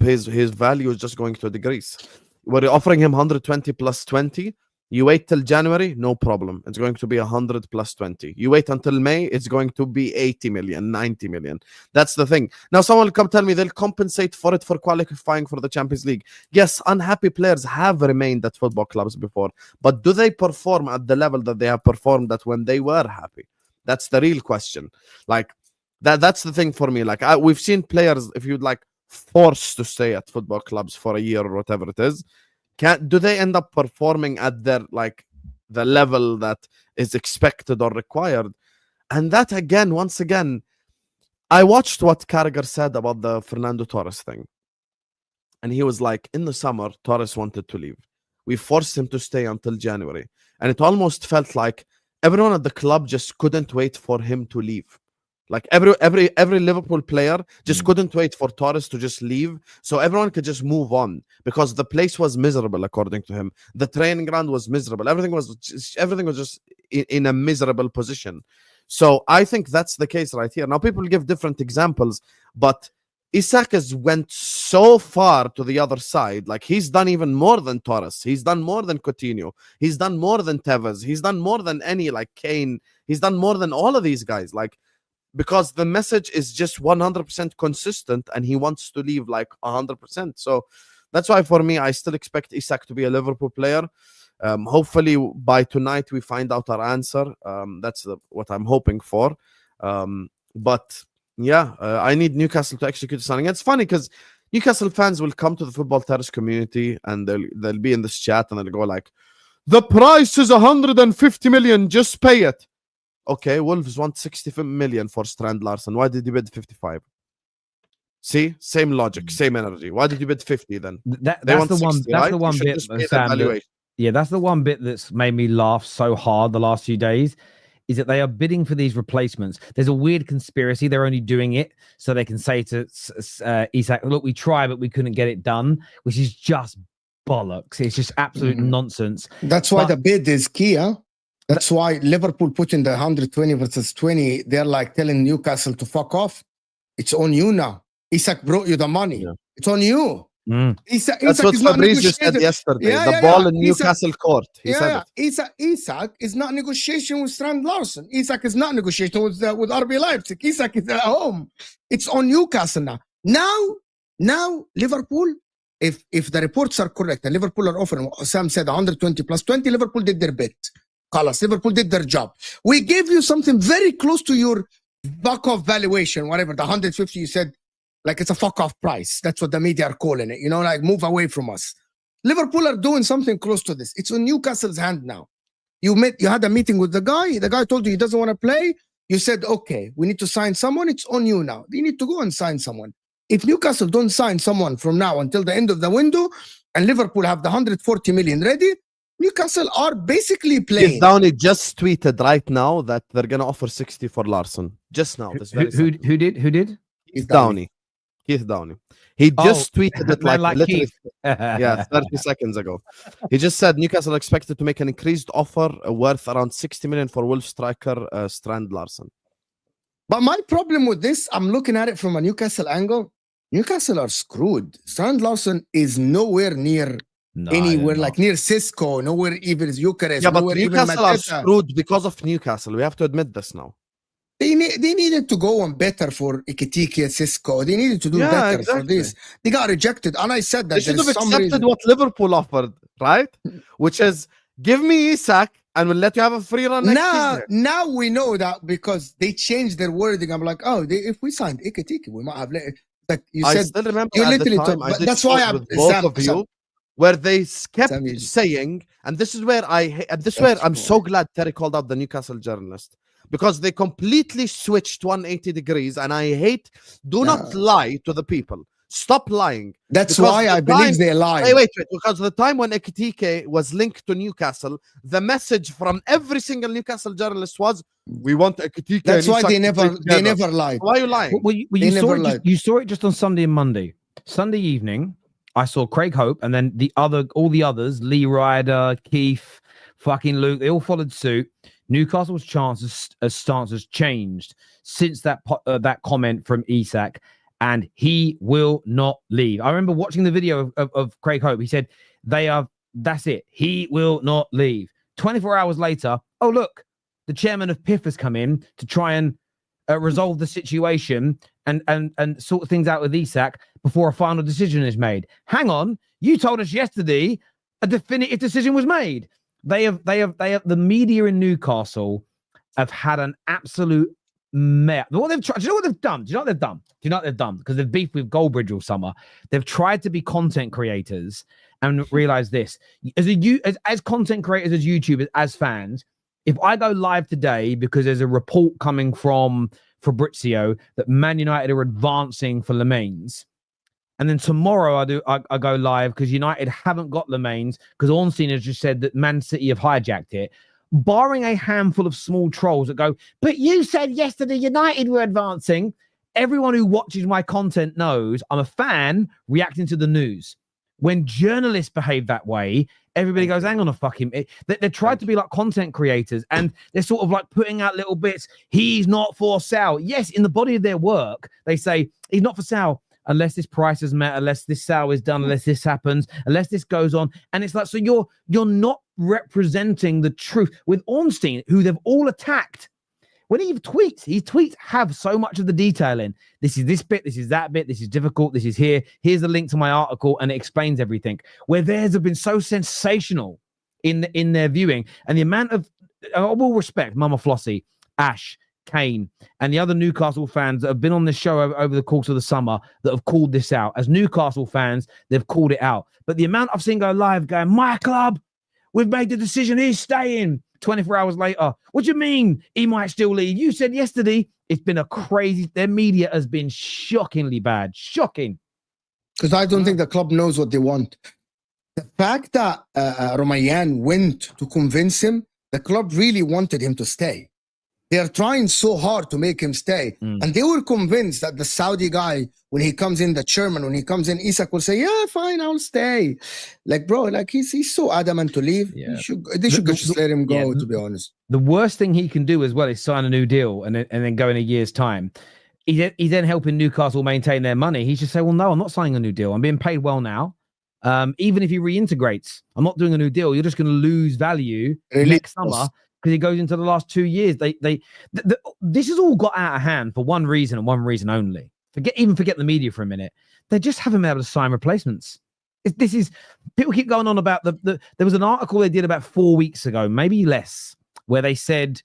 value is just going to decrease. We're offering him 120 plus 20. You wait till January, no problem. It's going to be 100 plus 20. You wait until May, it's going to be 80 million, 90 million. That's the thing. Now, someone will come tell me they'll compensate for it for qualifying for the Champions League. Yes, unhappy players have remained at football clubs before, but do they perform at the level that they have performed at when they were happy? That's the real question. Like, that's the thing for me. Like, we've seen players, if you'd like, forced to stay at football clubs for a year or whatever it is. Do they end up performing at their, like, the level that is expected or required? And that, again, once again, I watched what Carragher said about the Fernando Torres thing. And he was like, in the summer, Torres wanted to leave. We forced him to stay until January. And it almost felt like everyone at the club just couldn't wait for him to leave. Like, every Liverpool player just couldn't wait for Torres to just leave, so everyone could just move on because the place was miserable, according to him. The training ground was miserable. Everything was just in a miserable position. So I think that's the case right here. Now, people give different examples, but Isak has went so far to the other side. Like, he's done even more than Torres. He's done more than Coutinho. He's done more than Tevez. He's done more than any, like, Kane. He's done more than all of these guys. Like, because the message is just 100% consistent and he wants to leave like 100%. So that's why for me, I still expect Isak to be a Liverpool player. Hopefully by tonight we find out our answer. That's what I'm hoping for. But yeah, I need Newcastle to execute the signing. It's funny because Newcastle fans will come to the Football Terrace community and they'll be in this chat and they'll go like, the price is 150 million, just pay it. Okay, Wolves want 60 million for Strand Larsen. Why did you bid 55? See, same logic, same energy. Why did you bid 50 then? That's the one. That's the one bit, Sam. That's the one bit that's made me laugh so hard the last few days. Is that they are bidding for these replacements. There's a weird conspiracy. They're only doing it so they can say to Isak, "Look, we tried, but we couldn't get it done," which is just bollocks. It's just absolute nonsense. That's why the bid is key, huh? That's why Liverpool put in the 120 versus 20. They're like telling Newcastle to fuck off. It's on you now. Isak brought you the money. Yeah. It's on you. That's what Fabrizio said yesterday. The ball in Newcastle court. He said it. Isak is not negotiation with Strand Larsen. Isak is not negotiation with RB Leipzig. Isak is at home. It's on Newcastle now. Now Liverpool, if the reports are correct, and Liverpool are offering, Sam said 120 plus 20, Liverpool did their bit. Liverpool did their job. We gave you something very close to your fuck-off valuation, whatever, the 150 you said, like it's a fuck-off price. That's what the media are calling it. You know, like move away from us. Liverpool are doing something close to this. It's on Newcastle's hand now. You had a meeting with the guy. The guy told you he doesn't want to play. You said, okay, we need to sign someone. It's on you now. You need to go and sign someone. If Newcastle don't sign someone from now until the end of the window and Liverpool have the 140 million ready, Newcastle are basically playing. Keith Downey just tweeted right now that they're gonna offer 60 for Larsen. Just now. Who did? Keith Downey. He just tweeted it man like literally, Keith. 30 seconds ago. He just said Newcastle expected to make an increased offer worth around 60 million for Wolves striker Strand Larsen. But my problem with this, I'm looking at it from a Newcastle angle. Newcastle are screwed. Strand Larsen is nowhere near anywhere, like near Cisco, nowhere even is Eucharist. Yeah, but nowhere Newcastle are even Mateta. screwed because of Newcastle. We have to admit this now. They needed to go on better for 𝗕𝗥𝗘𝗔𝗞𝗜𝗡𝗚, Cisco. They needed to do better for this. They got rejected. And I said that They should have accepted what Liverpool offered, right? Which is, give me Isak and we'll let you have a free run next season. Now we know that because they changed their wording. I'm like, oh, if we signed 𝗕𝗥𝗘𝗔𝗞𝗜𝗡𝗚, we might have let. Like you I said, still remember you at the literally time, took, that's why I'm both of you, where they kept saying, and this is where I'm so glad Terry called out the Newcastle journalist, because they completely switched 180 degrees, and I hate, do not lie to the people. Stop lying. That's why I believe they lie. Wait. Because the time when 𝗕𝗥𝗘𝗔𝗞𝗡𝗚 was linked to Newcastle, the message from every single Newcastle journalist was, we want 𝗕𝗥𝗘𝗚𝗚. That's why they never lied. Why are you lying? Well, you saw it just on Sunday and Monday. Sunday evening, I saw Craig Hope, and then all the others, Lee Ryder, Keith, fucking Luke, they all followed suit. Newcastle's stance has changed since that comment from Isak, and he will not leave. I remember watching the video of Craig Hope. He said, that's it. He will not leave. 24 hours later, oh, look, the chairman of PIF has come in to try and resolve the situation and sort things out with Isak before a final decision is made. Hang on, you told us yesterday a definitive decision was made. The media in Newcastle have had an absolute mess. What they've tried, do you know what they've done? Because they've beefed with Goldbridge all summer. They've tried to be content creators and realize this: as content creators, as YouTubers, as fans, if I go live today because there's a report coming from Fabrizio that Man United are advancing for Lemaines, and then tomorrow I go live because United haven't got Lemaines because Ornstein has just said that Man City have hijacked it, barring a handful of small trolls that go, but you said yesterday United were advancing. Everyone who watches my content knows I'm a fan reacting to the news. When journalists behave that way, everybody goes, hang on a fucking... They tried to be like content creators, and they're sort of like putting out little bits. He's not for sale. Yes, in the body of their work, they say, he's not for sale unless this price is met, unless this sale is done, unless this happens, unless this goes on. And it's like, so you're not representing the truth. With Ornstein, who they've all attacked, when he tweets, his tweets have so much of the detail in. This is this bit, this is that bit, this is difficult, this is here. Here's the link to my article, and it explains everything. Where theirs have been so sensational in their viewing, and the amount of, I will respect Mama Flossie, Ash, Kane, and the other Newcastle fans that have been on this show over the course of the summer that have called this out. As Newcastle fans, they've called it out. But the amount I've seen go live going, my club, we've made the decision, he's staying. 24 hours later, what do you mean he might still leave? You said yesterday. It's been a crazy, their media has been shockingly bad. Shocking. Because I don't think the club knows what they want. The fact that Romayan went to convince him, the club really wanted him to stay. They are trying so hard to make him stay. And they were convinced that the Saudi guy, when he comes in, the chairman, when he comes in, Isak will say, yeah, fine, I'll stay. Like, bro, like he's so adamant to leave. Yeah. They should just let him go, to be honest. The worst thing he can do as well is sign a new deal and then go in a year's time. He's then helping Newcastle maintain their money. He should say, well, no, I'm not signing a new deal. I'm being paid well now. Even if he reintegrates, I'm not doing a new deal. You're just going to lose value next summer. Because he goes into the last 2 years. This has all got out of hand for one reason and one reason only. Forget the media for a minute. They just haven't been able to sign replacements. People keep going on about there was an article they did about 4 weeks ago, maybe less, where they said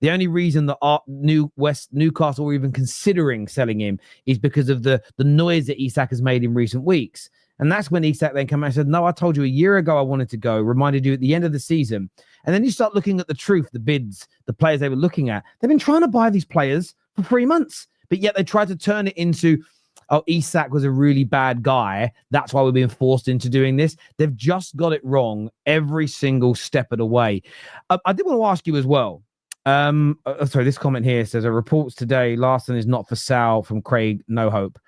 the only reason that Newcastle were even considering selling him is because of the noise that Isak has made in recent weeks. And that's when Isak then came out and said, no, I told you a year ago I wanted to go, reminded you at the end of the season. And then you start looking at the truth, the bids, the players they were looking at. They've been trying to buy these players for 3 months, but yet they tried to turn it into, oh, Isak was a really bad guy. That's why we're being forced into doing this. They've just got it wrong every single step of the way. I did want to ask you as well. Sorry, this comment here says, reports today, Larsen is not for sale from Craig No Hope.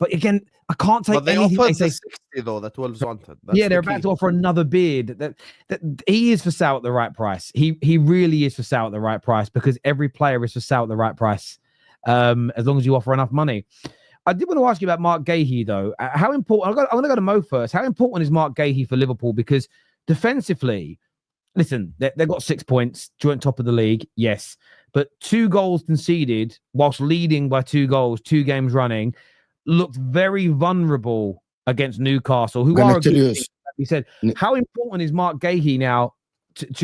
But again, I can't take But they anything offered they say. the 60 though that Wolves wanted. That's Yeah, they're the about key. to offer another bid. That he is for sale at the right price. He really is for sale at the right price because every player is for sale at the right price. As long as you offer enough money. I did want to ask you about Mark Gahey though. How important? I'm going to go to Mo first. How important is Mark Gahey for Liverpool? Because defensively, listen, they've got 6 points, joint top of the league, yes, but 2 goals conceded whilst leading by 2 goals, 2 games running, looked very vulnerable against Newcastle, who are a good team. He said, how important is Mark Gahey now?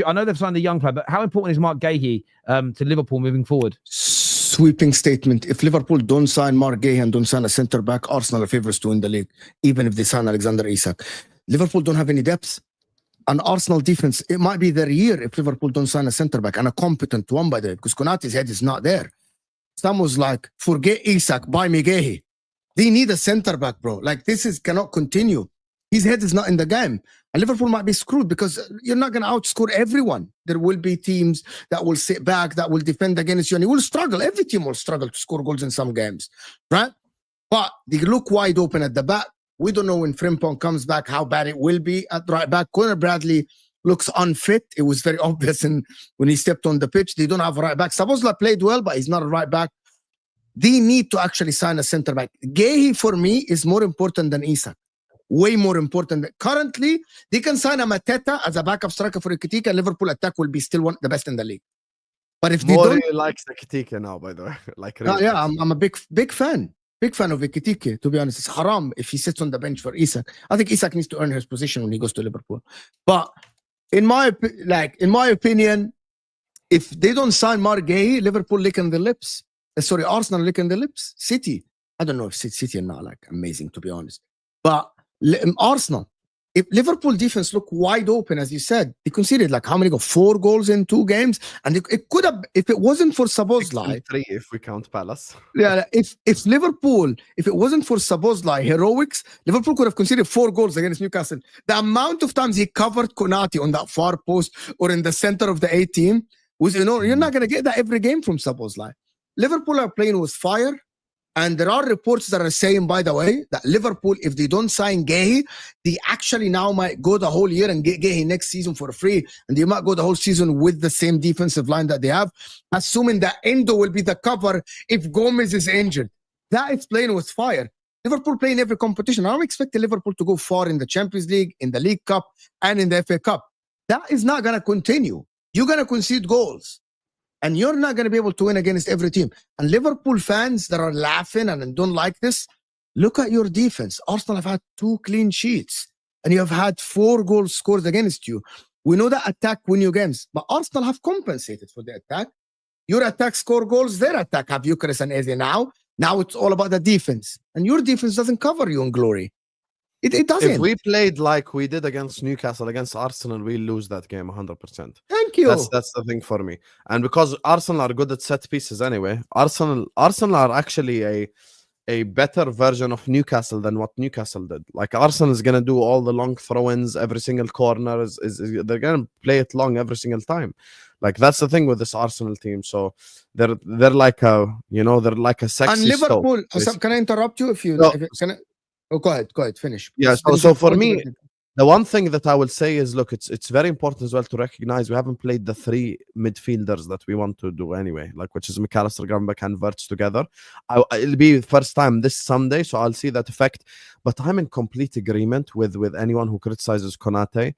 I know they've signed a young player, but how important is Mark Gahey to Liverpool moving forward? Sweeping statement. If Liverpool don't sign Mark Gahey and don't sign a centre back, Arsenal are favourites to win the league, even if they sign Alexander Isak. Liverpool don't have any depth. An Arsenal defense, it might be their year if Liverpool don't sign a centre back, and a competent one, by the way, because Konaté's head is not there. Sam was like, forget Isak, buy me Gahey. They need a centre back, bro. Like, this cannot continue. His head is not in the game. And Liverpool might be screwed because you're not going to outscore everyone. There will be teams that will sit back, that will defend against you, and you will struggle. Every team will struggle to score goals in some games, right? But they look wide open at the back. We don't know when Frimpong comes back how bad it will be at right back. Conor Bradley looks unfit. It was very obvious when he stepped on the pitch. They don't have a right back. Szoboszlai played well, but he's not a right back. They need to actually sign a centre back. Gahey, for me, is more important than Isak. Way more important. Currently, they can sign a Mateta as a backup striker for Nketiah, and Liverpool attack will be still the best in the league. But if they don't, likes Nketiah now, by the way. Like, really yeah, I'm a big fan. Big fan of Nketiah, to be honest. It's haram if he sits on the bench for Isak. I think Isak needs to earn his position when he goes to Liverpool. But in my opinion, if they don't sign Mark Gahey, Liverpool licking the lips. Sorry, Arsenal licking the lips. City, I don't know if City are not like amazing, to be honest. But Arsenal, if Liverpool defense look wide open, as you said, they conceded like how many goals? 4 goals in 2 games, and it could have, if it wasn't for Szoboszlai, 3 if we count Palace. Yeah, if it wasn't for Szoboszlai heroics, Liverpool could have conceded 4 goals against Newcastle. The amount of times he covered Konaté on that far post or in the center of the 18 was, you're not going to get that every game from Szoboszlai. Liverpool are playing with fire. And there are reports that are saying, by the way, that Liverpool, if they don't sign Gahey, they actually now might go the whole year and get Gahey next season for free. And they might go the whole season with the same defensive line that they have, assuming that Endo will be the cover if Gomez is injured. That is playing with fire. Liverpool playing every competition. I don't expect Liverpool to go far in the Champions League, in the League Cup, and in the FA Cup. That is not going to continue. You're going to concede goals. And you're not going to be able to win against every team. And Liverpool fans that are laughing and don't like this, look at your defense. Arsenal have had 2 clean sheets. And you have had 4 goals scored against you. We know that attack win you games. But Arsenal have compensated for the attack. Your attack score goals. Their attack have Gyökeres and Eze now. Now it's all about the defense. And your defense doesn't cover you in glory. It doesn't. If we played like we did against Newcastle, against Arsenal, we lose that game 100%. Thank you. That's the thing for me. And because Arsenal are good at set pieces anyway, Arsenal are actually a better version of Newcastle than what Newcastle did. Like, Arsenal is gonna do all the long throw-ins, every single corner they're gonna play it long every single time. Like, that's the thing with this Arsenal team. So they're like a sexy. And Liverpool, stove, can I interrupt you? Go ahead, finish. Yeah, so for me, the one thing that I will say is, look, it's very important as well to recognize we haven't played the 3 midfielders that we want to do anyway, like, which is McAllister, Gravenberch, and Wirtz together. It'll be the first time this Sunday, so I'll see that effect. But I'm in complete agreement with anyone who criticizes Konaté.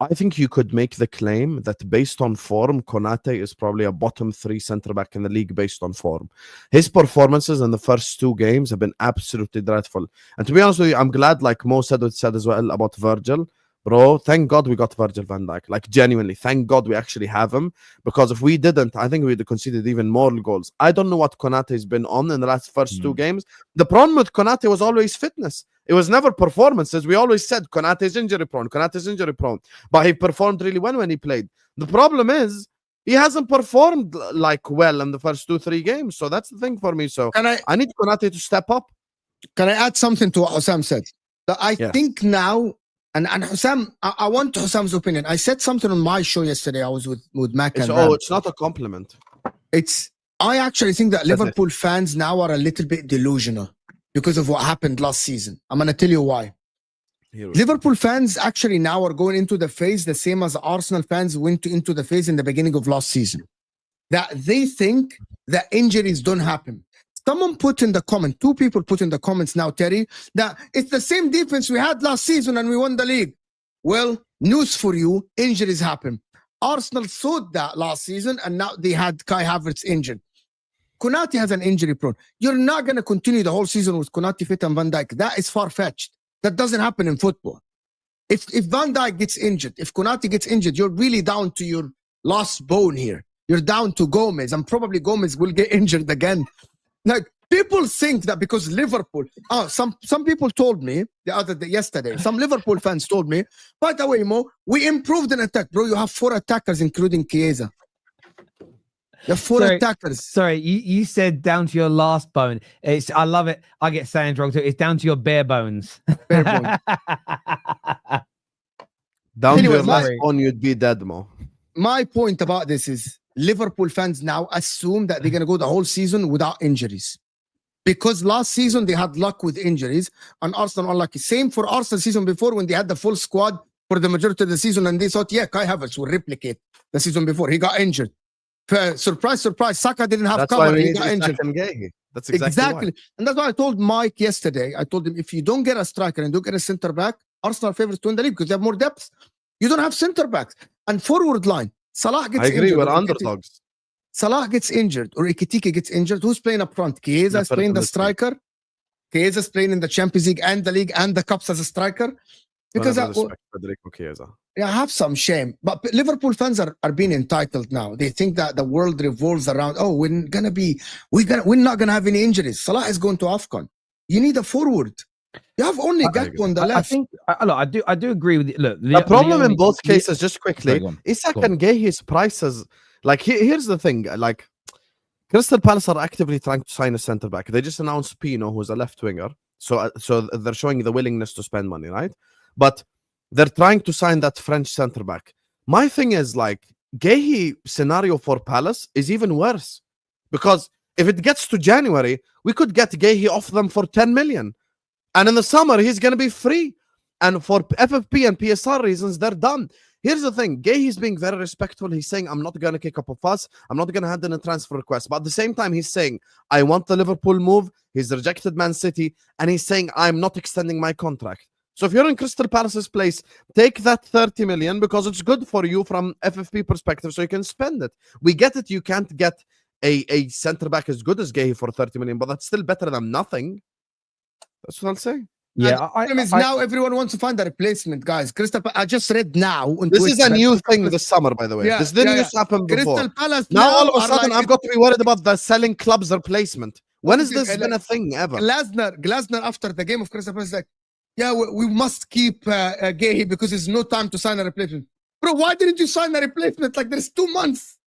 I think you could make the claim that based on form, Konaté is probably a bottom 3 centre-back in the league based on form. His performances in the first 2 games have been absolutely dreadful. And to be honest with you, I'm glad, like Mo said as well about Virgil. Bro, thank God we got Virgil van Dijk. Like, genuinely, thank God we actually have him. Because if we didn't, I think we'd have conceded even more goals. I don't know what Konaté's been on in the first 2 games. The problem with Konaté was always fitness. It was never performances. We always said Konaté's injury prone. But he performed really well when he played. The problem is he hasn't performed like well in the first 2-3 games. So that's the thing for me. So I need Konaté to step up. Can I add something to what Hussam said? That I think now, and Hussam, I want Hussam's opinion. I said something on my show yesterday. I was with Mac and Ram. It's not a compliment. I actually think that Liverpool fans now are a little bit delusional. because of what happened last season. I'm going to tell you why. Liverpool fans actually now are going into the phase the same as Arsenal fans went into the phase in the beginning of last season. That they think that injuries don't happen. Someone put in the comment, 2 people put in the comments now, Terry, that it's the same defense we had last season and we won the league. Well, news for you, injuries happen. Arsenal thought that last season and now they had Kai Havertz injured. Konate has an injury prone. You're not going to continue the whole season with Konate fit and Van Dijk. That is far-fetched. That doesn't happen in football. If Van Dijk gets injured, if Konate gets injured, you're really down to your last bone here. You're down to Gomez, and probably Gomez will get injured again. Like, people think that because Liverpool, some people told me yesterday, some Liverpool fans told me, by the way, Mo, we improved in attack. Bro, you have 4 attackers, including Chiesa. You have 4 attackers. Sorry, you said down to your last bone. I love it. I get sayings wrong too. It's down to your bare bones. Bare bones. Down to your last bone, you'd be dead, Mo. My point about this is Liverpool fans now assume that they're going to go the whole season without injuries. Because last season they had luck with injuries and Arsenal unlucky. Same for Arsenal season before when they had the full squad for the majority of the season and they thought, yeah, Kai Havertz will replicate the season before. He got injured. Surprise, surprise, Saka didn't have cover. He got injured. That's exactly. And that's why I told Mike yesterday. I told him, if you don't get a striker and don't get a center back, Arsenal favorites to win the league because they have more depth. You don't have center backs. And forward line, Salah gets injured. I agree, we're underdogs. Salah gets injured or Ekitike gets injured. Who's playing up front? Chiesa is playing the striker. Chiesa is playing in the Champions League and the league and the cups as a striker. Because I have some shame. But Liverpool fans are being entitled now. They think that the world revolves around, we're not gonna have any injuries. Salah is going to AFCON. You need a forward. You have only Gakpo on the left. I do agree with you. Look, the problem in both cases, just quickly, Isak and Guehi's prices. Like, here's the thing. Like, Crystal Palace are actively trying to sign a centre back. They just announced Pino, who's a left winger. So they're showing the willingness to spend money, right? But they're trying to sign that French centre back. My thing is, like, Guehi scenario for Palace is even worse, because if it gets to January, we could get Guehi off them for 10 million. And in the summer, he's going to be free. And for FFP and PSR reasons, they're done. Here's the thing. Guehi's being very respectful. He's saying, I'm not going to kick up a fuss. I'm not going to hand in a transfer request. But at the same time, he's saying, I want the Liverpool move. He's rejected Man City. And he's saying, I'm not extending my contract. So if you're in Crystal Palace's place, take that 30 million because it's good for you from FFP perspective, so you can spend it. We get it. You can't get a centre-back as good as Guehi for 30 million, but that's still better than nothing. That's what I'll say. Yeah, now everyone wants to find a replacement, guys. Crystal Palace, I just read now on this Twitter, is a new thing this summer, by the way. This didn't used to happen before. Crystal Palace now all of a sudden, I've got to be worried about the selling clubs replacement. When has this been a thing ever? Glasner after the game of Crystal Palace, like, yeah, we must keep Guehi because there's no time to sign a replacement. Bro, why didn't you sign a replacement? Like, there's 2 months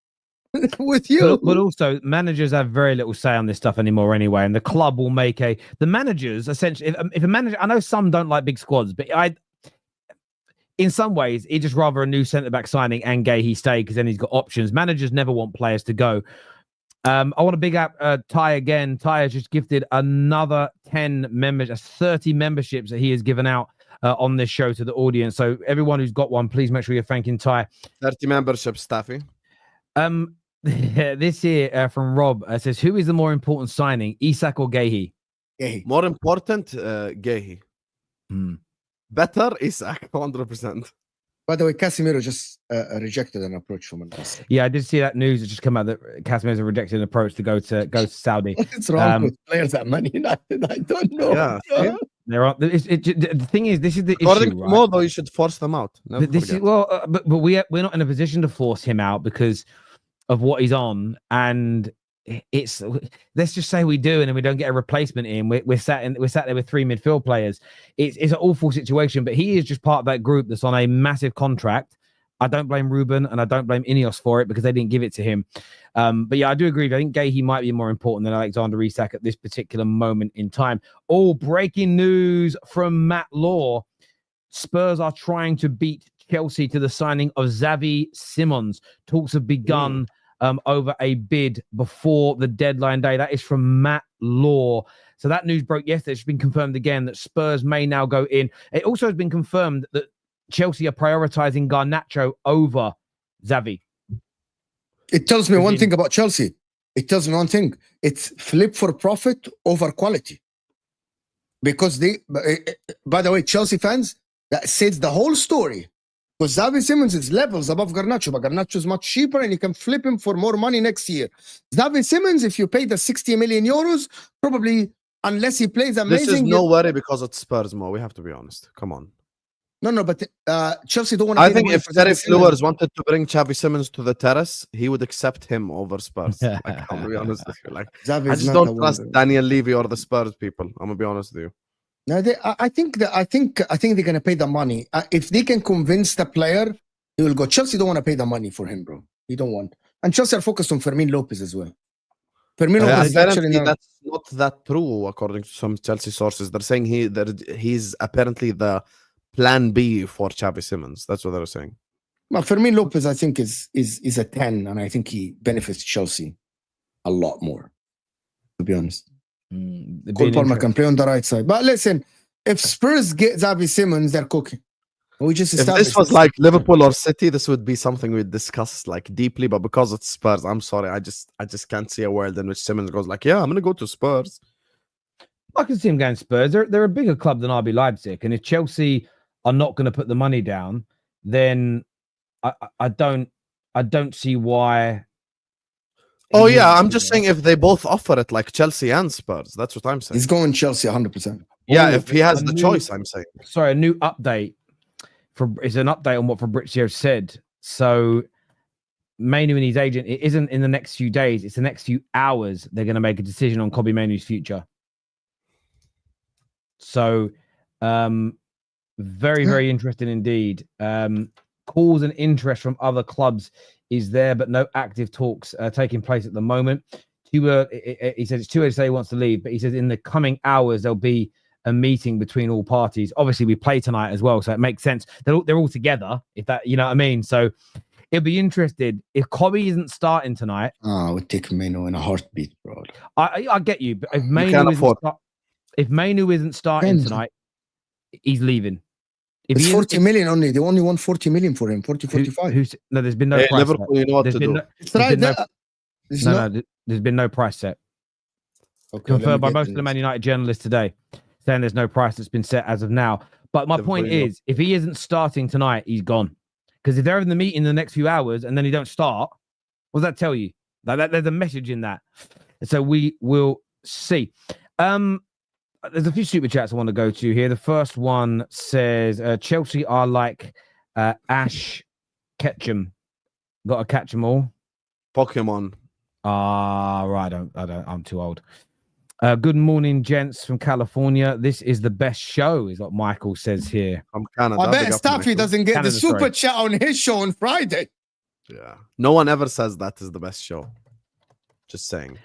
with you. But also, managers have very little say on this stuff anymore anyway, and the club will make the managers, essentially, if a manager, I know some don't like big squads, but in some ways, he'd just rather a new centre-back signing and Guehi stay because then he's got options. Managers never want players to go. I want to big up Ty again. Ty has just gifted another 10 members, 30 memberships that he has given out on this show to the audience. So everyone who's got one, please make sure you're thanking Ty. 30 memberships, Staffy. This here from Rob says, who is the more important signing, Isak or Guehi? Guehi. More important, Guehi. Better, Isak, 100%. By the way, Casemiro just rejected an approach from an Arsenal. Yeah, I did see that news. It just come out that Casemiro's rejected an approach to go to Saudi. What's wrong with players at Man United? I don't know. Yeah. There are. The thing is, this is the According issue. To Mo, though, you should force them out. But we're not in a position to force him out because of what he's on, and it's, let's just say we do, and then we don't get a replacement in. We're sat there with 3 midfield players. It's an awful situation, but he is just part of that group that's on a massive contract. I don't blame Ruben and I don't blame Ineos for it because they didn't give it to him. But yeah, I do agree. I think Guehi might be more important than Alexander Isak at this particular moment in time. All breaking news from Matt Law. Spurs are trying to beat Chelsea to the signing of Xavi Simons. Talks have begun over a bid before the deadline day. That is from Matt Law. So that news broke yesterday. It's been confirmed again that Spurs may now go in. It also has been confirmed that Chelsea are prioritizing Garnacho over Xavi. It tells me one thing about Chelsea. It tells me one thing. It's flip for profit over quality. Because by the way, Chelsea fans, that says the whole story. Because Xavi Simons is levels above Garnacho, but Garnacho is much cheaper and you can flip him for more money next year. Xavi Simons, if you pay the 60 million euros, probably, unless he plays amazing. This is no worry because it's Spurs, Mo. We have to be honest. Come on. No, but Chelsea don't want to. I think if Terry Flowers wanted to bring Xavi Simons to the terrace, he would accept him over Spurs. Like, I'm gonna be honest with you. Like, I just don't trust Daniel Levy or the Spurs people. I'm gonna be honest with you. No, I think they're gonna pay the money. If they can convince the player, he will go. Chelsea don't want to pay the money for him, bro. They don't want. And Chelsea are focused on Fermin Lopez as well. Fermin Lopez apparently that's not that true, according to some Chelsea sources. They're saying he's apparently the plan B for Xavi Simons. That's what they're saying. Well, Fermin Lopez, I think, is a 10, and I think he benefits Chelsea a lot more, to be honest. Cole Palmer can play on the right side. But listen, if Spurs get Xavi Simons, they're cooking. We just if this was like Liverpool or City, this would be something we'd discuss like deeply. But because it's Spurs, I'm sorry, I just can't see a world in which Simons goes like, yeah, I'm gonna go to Spurs. I can see him going to Spurs. They're a bigger club than RB Leipzig, and if Chelsea are not going to put the money down, then I don't see why. Oh yeah, I'm just saying if they both offer it, like Chelsea and Spurs, that's what I'm saying. He's going Chelsea 100%. Yeah, if he has the choice, I'm saying. Sorry, a new update. It's an update on what Fabrizio said. So Mainoo and his agent, it isn't in the next few days, it's the next few hours they're going to make a decision on Kobbie Mainoo's future. So very, very interesting indeed. Calls and interest from other clubs is there, but no active talks taking place at the moment. He said it's too early to say he wants to leave, but he says in the coming hours there'll be a meeting between all parties. Obviously, we play tonight as well, so it makes sense. They're all together, if that, you know what I mean. So it'll be interested if Kobbie isn't starting tonight. I would take Mainoo in a heartbeat, bro. I get you, but if Mainoo isn't starting tonight, he's leaving. It's 40 million only. They only want 40 million for him. 45. No, there's been no price Liverpool, you know what to do. There's been no price set. Okay, confirmed by most of the Man United journalists today, saying there's no price that's been set as of now. But my point is, if he isn't starting tonight, he's gone. Because if they're in the meeting in the next few hours and then he don't start, what does that tell you? Like there's a message in that. So we will see. There's a few super chats I want to go to here. The first one says Chelsea are like Ash Ketchum. Got to catch them all. Pokemon. Right. I'm too old. Good morning, gents from California. This is the best show, is what Michael says here. From Canada. I bet Staffy doesn't get the super chat on his show on Friday. Yeah. No one ever says that is the best show. Just saying.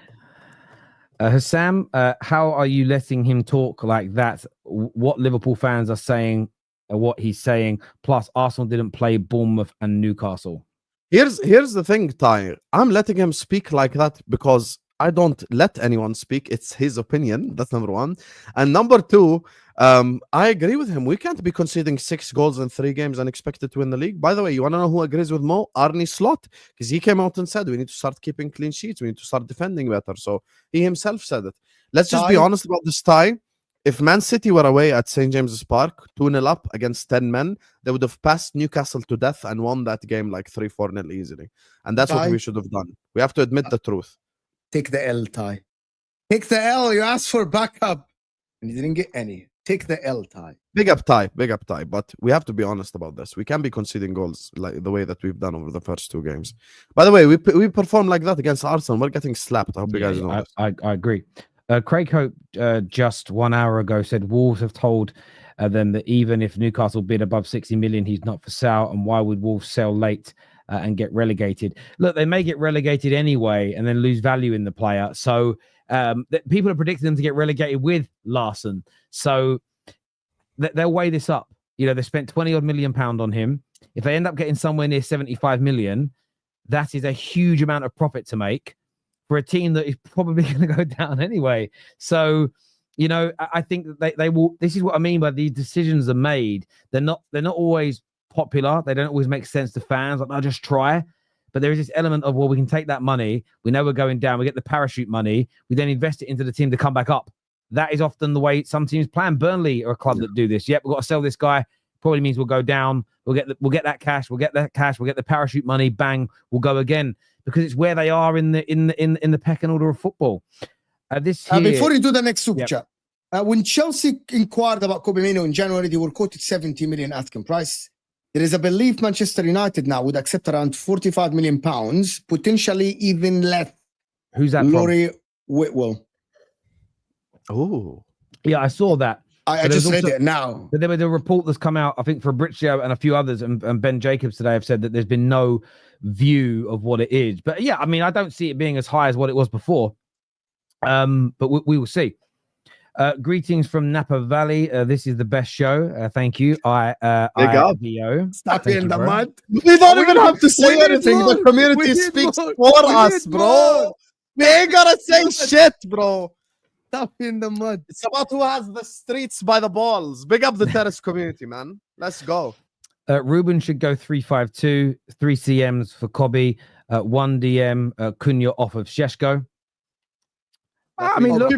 Husam, how are you letting him talk like that? What Liverpool fans are saying, what he's saying. Plus, Arsenal didn't play Bournemouth and Newcastle. Here's the thing, Ty. I'm letting him speak like that because I don't let anyone speak. It's his opinion. That's number one. And number two, I agree with him. We can't be conceding 6 goals in 3 games and expected to win the league. By the way, you want to know who agrees with Mo? Arne Slot, because he came out and said we need to start keeping clean sheets. We need to start defending better. So he himself said it. Let's just be honest about this, Ty. If Man City were away at St. James's Park, 2-0 up against 10 men, they would have passed Newcastle to death and won that game like 3-4-0 easily. And that's what we should have done. We have to admit the truth. Take the L, Ty. Take the L. You asked for backup and you didn't get any. Take the L, Ty. Big up, Ty. Big up, Ty. But we have to be honest about this. We can't be conceding goals like the way that we've done over the first 2 games. By the way, we performed like that against Arsenal. We're getting slapped. I hope you guys know this. I agree. Craig Hope just 1 hour ago said Wolves have told them that even if Newcastle bid above 60 million, he's not for sale. And why would Wolves sell late and get relegated? Look, they may get relegated anyway and then lose value in the player. So people are predicting them to get relegated with Larsen. So they'll weigh this up. You know, they spent 20 odd million pound on him. If they end up getting somewhere near 75 million, that is a huge amount of profit to make for a team that is probably going to go down anyway. So, you know, I think that they will. This is what I mean by these decisions are made. They're not always popular. They don't always make sense to fans. Like, I'll just try. But there is this element of, well, we can take that money. We know we're going down. We get the parachute money. We then invest it into the team to come back up. That is often the way some teams plan. Burnley are a club that do this. Yep, we've got to sell this guy. Probably means we'll go down. We'll get that cash. We'll get that cash. We'll get the parachute money. Bang, we'll go again, because it's where they are in the pecking order of football. Before you do the next super chat, when Chelsea inquired about Kobbie Mainoo in January, they were quoted 70 million asking price. There is a belief Manchester United now would accept around 45 million pounds, potentially even less. Who's that Laurie Whitwell. Oh, yeah, I saw that. I just read it now. There was a report that's come out, I think, for Fabrizio and a few others, and Ben Jacobs today have said that there's been no view of what it is. But yeah, I mean, I don't see it being as high as what it was before. But we will see. Greetings from Napa Valley. This is the best show. Thank you. Vo. Stop in the mud. We don't even have to say anything. The community speaks for us, bro. We ain't gotta say shit, bro. Stop in the mud. It's about who has the streets by the balls. Big up the terrace community, man. Let's go. Ruben should go 3-5-2, 3 CMs for Kobbie, 1 DM, 𝗕𝗥𝗚𝗚𝗡𝗚 off of Šeško. I mean, look,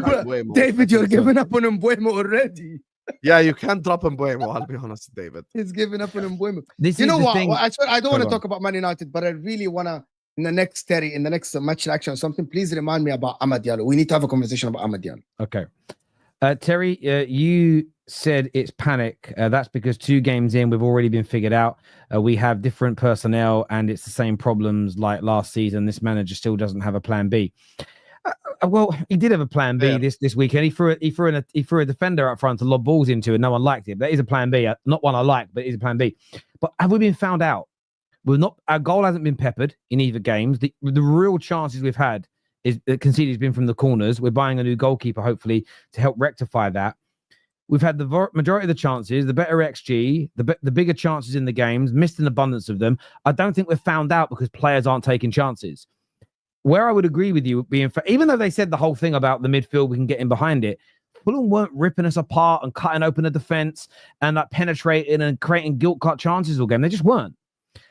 David, you're giving up on Mbeumo already. Yeah, you can't drop Mbeumo. I'll be honest, David. He's giving up on Mbeumo. You know what? I don't want to talk about Man United, but I really want to, in the next match action or something, please remind me about Amad Diallo. We need to have a conversation about Amad Diallo. Okay. Terry, you said it's panic. That's because 2 games in, we've already been figured out. We have different personnel, and it's the same problems like last season. This manager still doesn't have a plan B. Well, he did have a plan B this weekend. He threw a defender up front to lob balls into, and no one liked it. That is a plan B. Not one I like, but it is a plan B. But have we been found out? Our goal hasn't been peppered in either games. The real chances we've had is conceded has been from the corners. We're buying a new goalkeeper, hopefully, to help rectify that. We've had the majority of the chances, the better XG, the bigger chances in the games, missed an abundance of them. I don't think we're found out because players aren't taking chances. Where I would agree with you, even though they said the whole thing about the midfield, we can get in behind it, Fulham weren't ripping us apart and cutting open the defense and like penetrating and creating gilt-cut chances all game. They just weren't.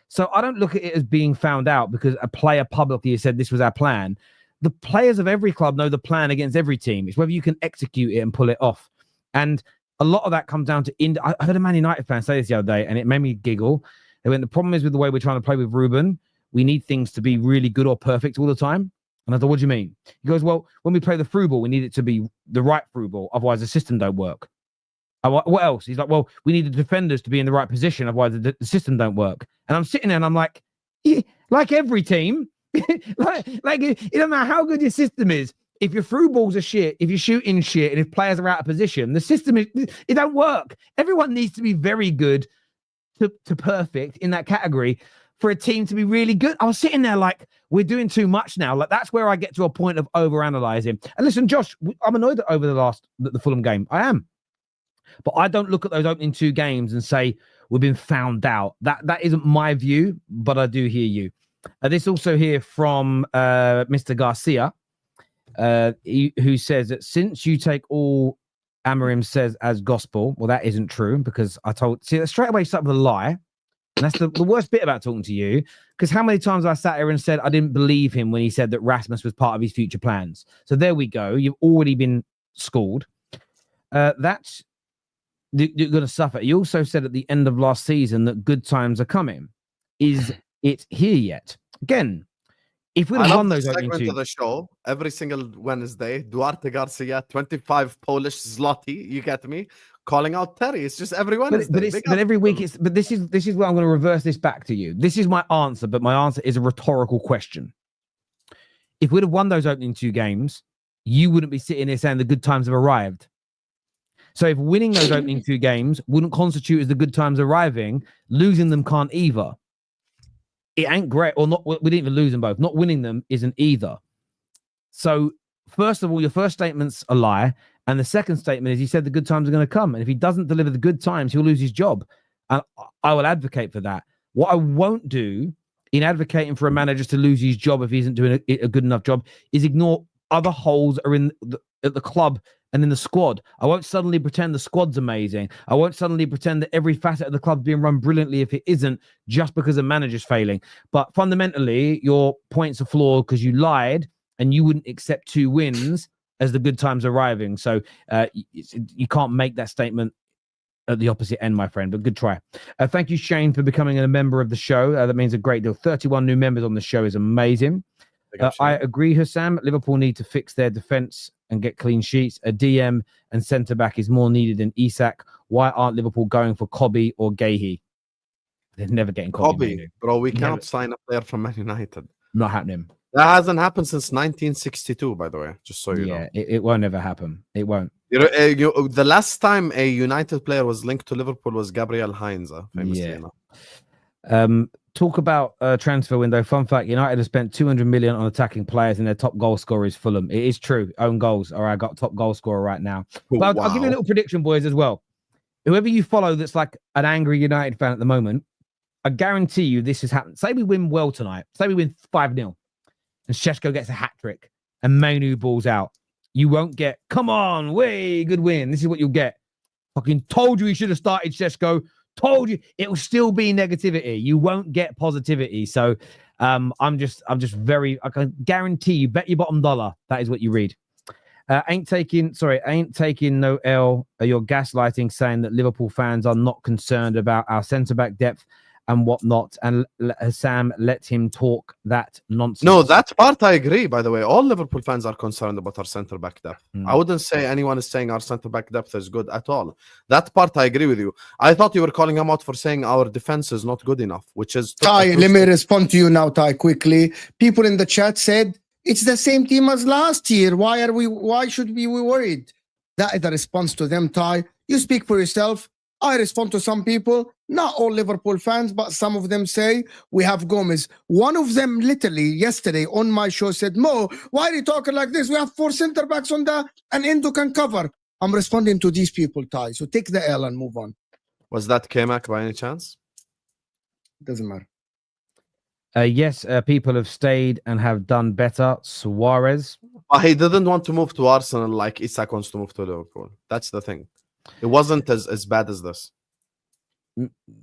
So I don't look at it as being found out because a player publicly has said this was our plan. The players of every club know the plan against every team. It's whether you can execute it and pull it off. And a lot of that comes down to... I heard a Man United fan say this the other day, and it made me giggle. They went, the problem is with the way we're trying to play with Ruben, we need things to be really good or perfect all the time. And I thought, what do you mean? He goes, well, when we play the through ball, we need it to be the right through ball. Otherwise, the system don't work. What else? He's like, well, we need the defenders to be in the right position. Otherwise, the system don't work. And I'm sitting there and I'm like, yeah, like every team, like it doesn't matter how good your system is. If your through balls are shit, if you're shooting shit, and if players are out of position, the system it don't work. Everyone needs to be very good to perfect in that category for a team to be really good. I was sitting there like, we're doing too much now. Like that's where I get to a point of overanalyzing. And listen, Josh, I'm annoyed over the Fulham game. I am. But I don't look at those opening 2 games and say we've been found out. That isn't my view, but I do hear you. This also here from Mr. Garcia, who says that since you take all Amorim says as gospel, well, that isn't true because straight away you start with a lie. And that's the worst bit about talking to you, because how many times I sat here and said I didn't believe him when he said that Rasmus was part of his future plans. So there we go. You've already been schooled. That's you're going to suffer. You also said at the end of last season that good times are coming. Is it here yet? Again, if we'd have won those opening 2 of the show every single Wednesday, Duarte Garcia, 25 Polish zloty. You get me? Calling out Terry. It's just every Wednesday. But every week it's. But this is where I'm going to reverse this back to you. This is my answer, but my answer is a rhetorical question. If we'd have won those opening 2 games, you wouldn't be sitting here saying the good times have arrived. So if winning those opening 2 games wouldn't constitute as the good times arriving, losing them can't either. It ain't great, or not. We didn't even lose them both. Not winning them isn't either. So first of all, your first statement's a lie. And the second statement is he said the good times are going to come. And if he doesn't deliver the good times, he'll lose his job. And I will advocate for that. What I won't do in advocating for a manager to lose his job if he isn't doing a good enough job is ignore other holes are at the club and in the squad. I won't suddenly pretend the squad's amazing. I won't suddenly pretend that every facet of the club's being run brilliantly if it isn't, just because a manager's failing. But fundamentally, your points are flawed because you lied and you wouldn't accept 2 wins as the good times arriving. So you can't make that statement at the opposite end, my friend, but good try. Thank you, Shane, for becoming a member of the show. That means a great deal. 31 new members on the show is amazing. I agree, Husam. Liverpool need to fix their defence and get clean sheets. A DM and centre-back is more needed than Isak. Why aren't Liverpool going for Kobbie or 𝗕𝗥𝗚𝗓? They're never getting Kobbie. Bro, we can't sign a player from Man United. Not happening. That hasn't happened since 1962, by the way, just so you know. It won't ever happen. It won't. The last time a United player was linked to Liverpool was Gabriel Heinze, famously enough. Talk about transfer window. Fun fact, United have spent 200 million on attacking players and their top goal scorer is Fulham. It is true. Own goals. All right, I got top goal scorer right now. But I'll give you a little prediction, boys, as well. Whoever you follow that's like an angry United fan at the moment, I guarantee you this has happened. Say we win well tonight. Say we win 5-0 and Šeško gets a hat-trick and Mainoo balls out. You won't get, come on, way, good win. This is what you'll get. Fucking told you he should have started Šeško. Told you it will still be negativity. You won't get positivity. So I'm just very, I can guarantee you, bet your bottom dollar that is what you read. Ain't taking no L. You're gaslighting, saying that Liverpool fans are not concerned about our centre-back depth and whatnot, and Sam let him talk that nonsense. No, that part I agree, by the way. All Liverpool fans are concerned about our centre-back depth. I wouldn't say anyone is saying our centre-back depth is good at all. That part I agree with you. I thought you were calling him out for saying our defense is not good enough, which is... Ty, let me respond to you now, Ty, quickly. People in the chat said, it's the same team as last year. Why should we be worried? That is the response to them, Ty. You speak for yourself. I respond to some people, not all Liverpool fans, but some of them say we have Gomez. One of them literally yesterday on my show said, Mo, why are you talking like this? We have 4 center backs on the and Endo can cover. I'm responding to these people, Ty. So take the L and move on. Was that 𝗕𝗥𝗚𝗡𝗚 by any chance? Doesn't matter. Yes, people have stayed and have done better. Suarez. He didn't want to move to Arsenal like Isak wants to move to Liverpool. That's the thing. It wasn't as bad as this.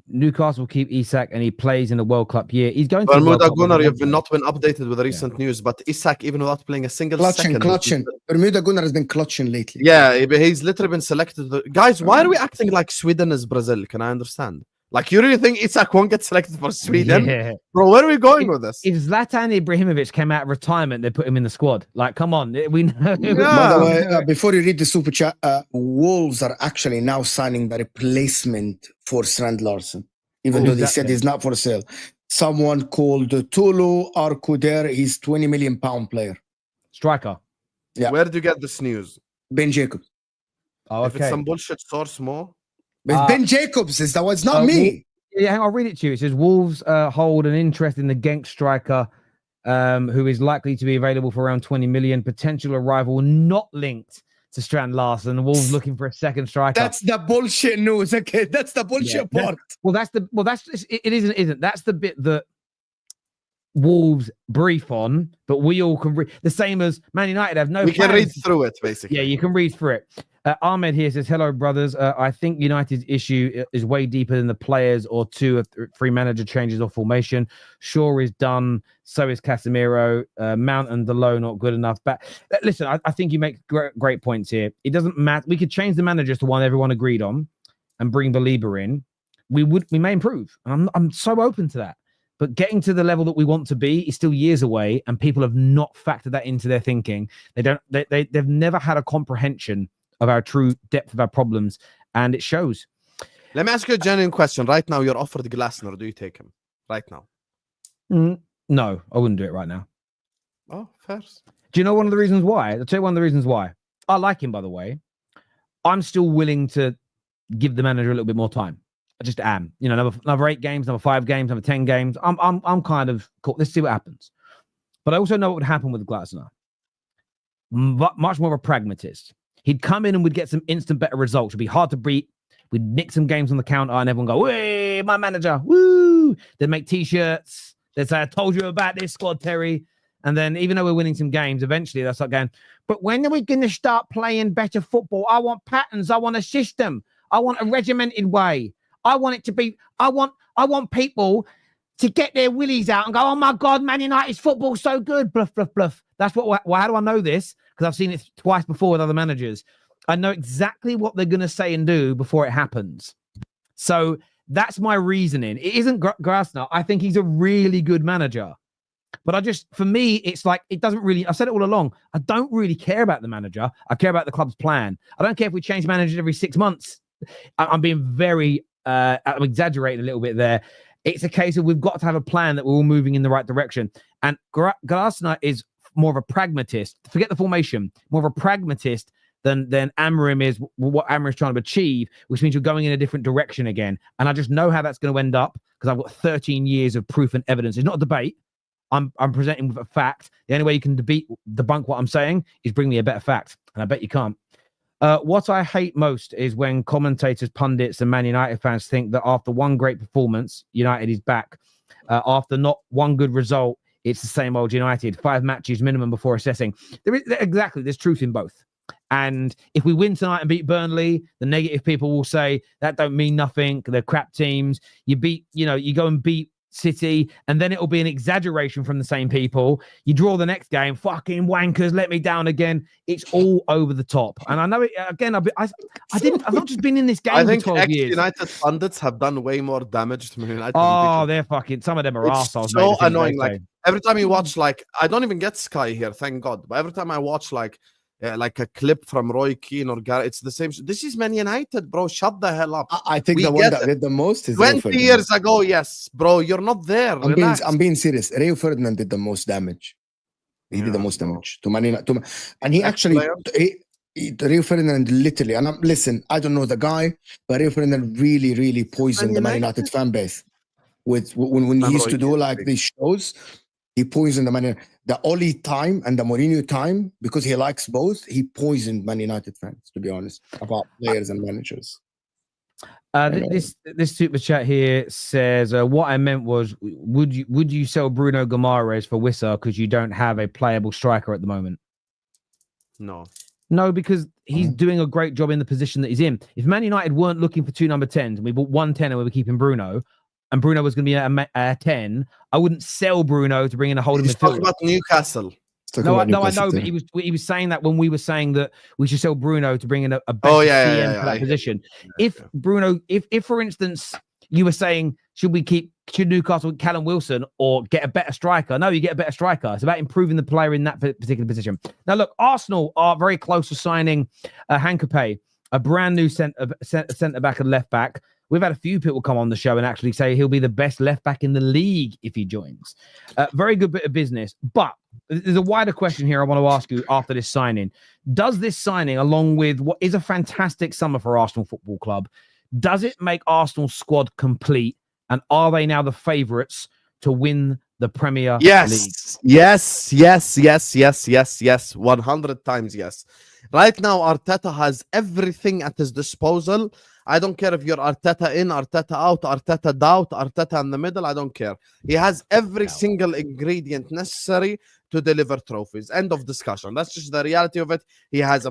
Newcastle keep Isak and he plays in the World Cup year. He's going to Bermuda Gunnar, you've not been updated with the recent news, but Isak, even without playing a single second... Clutching. Bermuda Gunnar has been clutching lately. Yeah, he's literally been selected. Guys, why are we acting like Sweden is Brazil? Can I understand? Like, you really think Isak won't get selected for Sweden? Yeah. Bro, where are we going with this? If Zlatan Ibrahimovic came out of retirement, they put him in the squad. Like, come on. We know. Yeah. By the way, before you read the super chat, Wolves are actually now signing the replacement for Strand Larsen, even though they said he's not for sale. Someone called 𝗕𝗥𝗚𝗓𝗚 Arkuder. He's £20 million player. Striker. Yeah. Where did you get this news? Ben Jacobs. Oh, okay. If it's some bullshit source, more. But Ben Jacobs is that one. It's not me. Yeah, I'll read it to you. It says Wolves hold an interest in the Genk striker, who is likely to be available for around 20 million. Potential arrival not linked to Strand Larsen. Wolves looking for a second striker. That's the bullshit news. Okay, that's the bullshit part. It isn't. That's the bit that Wolves brief on, but we all can read the same as Man United have no. We can read through it basically. Yeah, you can read through it. Ahmed here says, hello, brothers. I think United's issue is way deeper than the players or 2 or 3 manager changes or formation. Shaw is done. So is Casemiro. Mount and Delo not good enough. But listen, I think you make great points here. It doesn't matter. We could change the managers to one everyone agreed on and bring Baleba in. We may improve. And I'm so open to that. But getting to the level that we want to be is still years away, and people have not factored that into their thinking. They've never had a comprehension of our true depth of our problems, and it shows. Let me ask you a genuine question. Right now, you're offered Glasner. Do you take him? Right now? No, I wouldn't do it right now. Oh, fair. Do you know one of the reasons why? I'll tell you one of the reasons why. I like him, by the way. I'm still willing to give the manager a little bit more time. I just am. You know, another 8 games, another 5 games, another 10 games. I'm kind of cool. Let's see what happens. But I also know what would happen with Glasner. Much more of a pragmatist. He'd come in and we'd get some instant better results. It'd be hard to beat. We'd nick some games on the counter and everyone go, "Hey, my manager, woo!" They'd make t-shirts. They say, I told you about this squad, Terry. And then even though we're winning some games, eventually they'll start going, but when are we going to start playing better football? I want patterns. I want a system. I want a regimented way. I want it to be, I want people to get their willies out and go, oh my God, Man United's football so good. Bluff, bluff, bluff. That's what, how do I know this? Because I've seen it twice before with other managers. I know exactly what they're going to say and do before it happens. So that's my reasoning. It isn't Grasner. I think he's a really good manager. But for me, it's like, it doesn't really, I've said it all along, I don't really care about the manager. I care about the club's plan. I don't care if we change managers every 6 months. I'm being very, I'm exaggerating a little bit there. It's a case of we've got to have a plan that we're all moving in the right direction. And Grasner is more of a pragmatist. Forget the formation, more of a pragmatist than Amorim is, what Amorim is trying to achieve, which means you're going in a different direction again. And I just know how that's going to end up because I've got 13 years of proof and evidence. It's not a debate. I'm presenting with a fact. The only way you can debunk what I'm saying is bring me a better fact. And I bet you can't. What I hate most is when commentators, pundits, and Man United fans think that after one great performance, United is back. After not one good result, it's the same old United. 5 matches minimum before assessing. There's truth in both. And if we win tonight and beat Burnley, the negative people will say that don't mean nothing. They're crap teams. You go and beat City, and then it'll be an exaggeration from the same people. You draw the next game, fucking wankers, let me down again. It's all over the top, and I know it again. I've not just been in this game. I think for 12 years. United pundits have done way more damage to Man United. Oh, they're fucking. Some of them are arseholes. So annoying. Like every time you watch, like I don't even get Sky here, thank God. But every time I watch, like a clip from Roy Keane or Gary, it's the same. This is Man United, bro. Shut the hell up. I think the one that did the most is 20 years ago. Yes, bro, you're not there. I'm being serious. Rio Ferdinand did the most damage. He did the most damage to Man United. And he actually, Rio Ferdinand literally, and listen, I don't know the guy, but Rio Ferdinand really, really poisoned the Man United fan base. When he used to do like these shows, he poisoned the Man United. The Oli time and the Mourinho time, because he likes both, he poisoned Man United fans, to be honest, about players and managers. This super chat here says, what I meant was, would you sell Bruno Guimaraes for Wissa because you don't have a playable striker at the moment? No, because he's doing a great job in the position that he's in. If Man United weren't looking for 2 number 10s and we bought 1 10 and we were keeping Bruno, and Bruno was going to be a 10, I wouldn't sell Bruno to bring in a holding midfielder. He's talking about Newcastle. No, I know, but he was saying that when we were saying that we should sell Bruno to bring in a better CM for that position. If Bruno, if for instance you were saying should Newcastle Callum Wilson or get a better striker? No, you get a better striker. It's about improving the player in that particular position. Now look, Arsenal are very close to signing Hincapié, a brand new centre back and left back. We've had a few people come on the show and actually say he'll be the best left back in the league if he joins. Very good bit of business. But there's a wider question here I want to ask you after this signing. Does this signing, along with what is a fantastic summer for Arsenal Football Club, does it make Arsenal's squad complete? And are they now the favourites to win the Premier League? Yes. 100 times yes. Right now, Arteta has everything at his disposal. I don't care if you're Arteta in, Arteta out, Arteta doubt, Arteta in the middle. I don't care. He has every single ingredient necessary to deliver trophies. End of discussion. That's just the reality of it. He has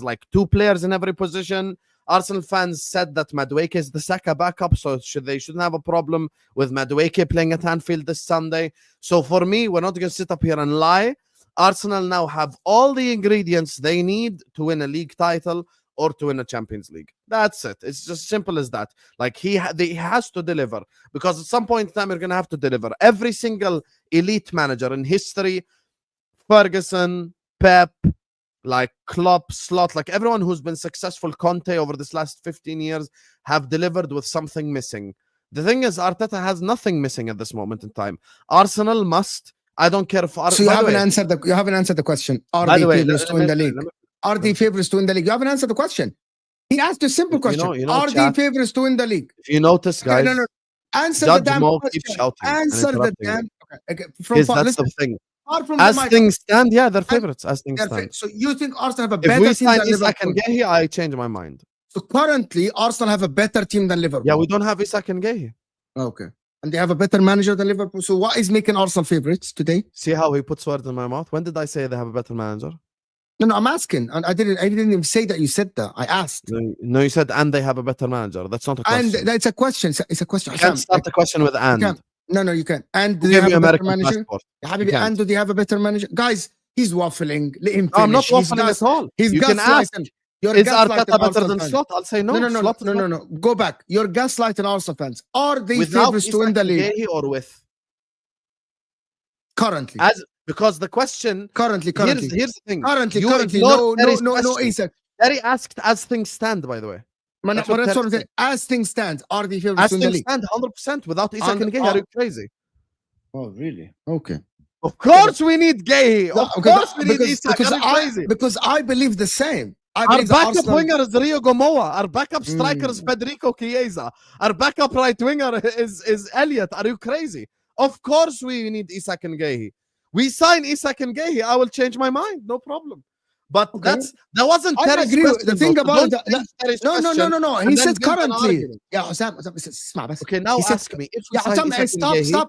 like 2 players in every position. Arsenal fans said that Madueke is the Saka backup, so they shouldn't have a problem with Madueke playing at Anfield this Sunday. So for me, we're not going to sit up here and lie. Arsenal now have all the ingredients they need to win a league title or to win a Champions League. That's it. It's just simple as that. Like he has to deliver, because at some point in time you're going to have to deliver. Every single elite manager in history, Ferguson, Pep, like Klopp, Slot, like everyone who's been successful, Conte over this last 15 years, have delivered with something missing. The thing is, Arteta has nothing missing at this moment in time. Arsenal must. I don't care if. So you haven't answered the question. Are they favorites to win the league? Are they favorites to win the league? You haven't answered the question. He asked a simple question. Are they favorites to win the league? If you notice, guys, no. Answer the damn question. Answer the damn. Okay. That's the thing. As things stand, yeah, they're favorites. As things stand. So you think Arsenal have a better team than Liverpool? If we sign Isak and Gueye, I change my mind. So currently, Arsenal have a better team than Liverpool. Yeah, we don't have Isak and Gueye. Okay. and they have a better manager than Liverpool. So what is making Arsenal favorites today? See how he puts words in my mouth? When did I say they have a better manager? No, I'm asking. And I didn't even say that you said that. I asked. No, you said and they have a better manager. That's not a question. And that's a question. It's a question. You can't start the question with and. No, you can't. And do Who they gave have you a better American manager? passport? Habibi, and do they have a better manager? Guys, he's waffling. Let him finish. No, I'm not waffling at all. He's You can ask. Is Arteta better than Slot? I'll say no. No. Go back. You're gaslighting Arsenal fans. Are they Without favorites to win the league? Gueye or with? Currently. Because the question. Currently. Here's the thing. Currently. ignored Terry's No, question. Isak. Terry asked as things stand, by the way. That's what I'm saying. As things stand, are they favorites As to win the things league? stand, 100%. Without Isak and Gueye, are you crazy? Oh, really? Okay. Of course we need Gueye. Of course we need Isak. Because I believe the same. Our backup winger is Rio Gomoa. Our backup striker is Federico Chiesa. Our backup right winger is Elliot. Are you crazy? Of course we need Isak and Gueye. We sign Isak and Gueye, I will change my mind. No problem. But that wasn't Terry's question. The thing about it, no. He said currently. Yeah, Osam, okay, now ask me. If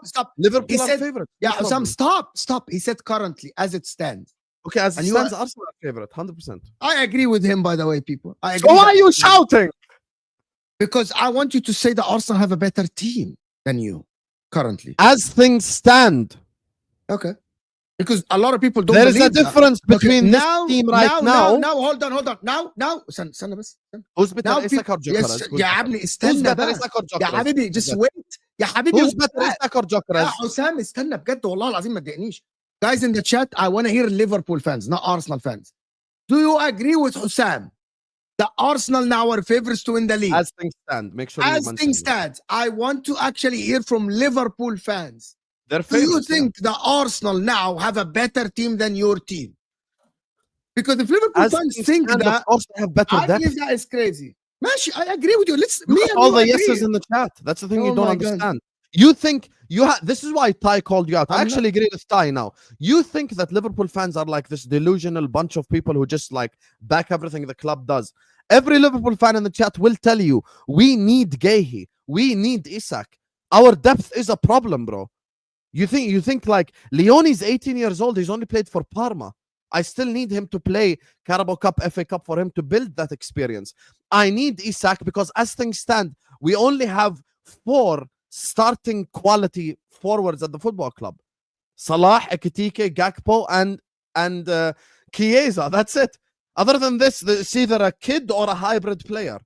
stop. Liverpool are favorite. Yeah, Osam, stop. He said currently, as it stands. Okay, as it stands, Arsenal are favorite, 100%. I agree with him, by the way, people. I agree. So why are you shouting? Because I want you to say that Arsenal have a better team than you currently. As things stand. Okay. Because a lot of people don't there believe is a difference between this team now. Hold on. Now, who's better, Isak or Gyökeres? Who's better, Isak or Gyökeres? يا حبيبي, just wait. يا حبيبي, who's better, Isak or Gyökeres? يا حسام استنى بجد والله العظيم ما تضايقنيش. Guys in the chat, I want to hear Liverpool fans, not Arsenal fans. Do you agree with Husam that Arsenal now are favorites to win the league? As things stand, make sure. As things stand, I want to actually hear from Liverpool fans. Do you think that Arsenal now have a better team than your team? Because if Liverpool fans think that, of course they have better I depth. believe that is crazy. Mashi, I agree with you. All the yeses in the chat. That's the thing you don't understand. You think this is why Ty called you out. I actually agree with Ty now. You think that Liverpool fans are like this delusional bunch of people who just like back everything the club does. Every Liverpool fan in the chat will tell you, we need Gueye. We need Isak. Our depth is a problem, bro. You think like Leone's 18 years old, he's only played for Parma. I still need him to play Carabao Cup, FA Cup for him to build that experience. I need Isak because as things stand, we only have 4 starting quality forwards at the football club. Salah, Ekitike, Gakpo, and Chiesa. That's it. Other than this, it's either a kid or a hybrid player.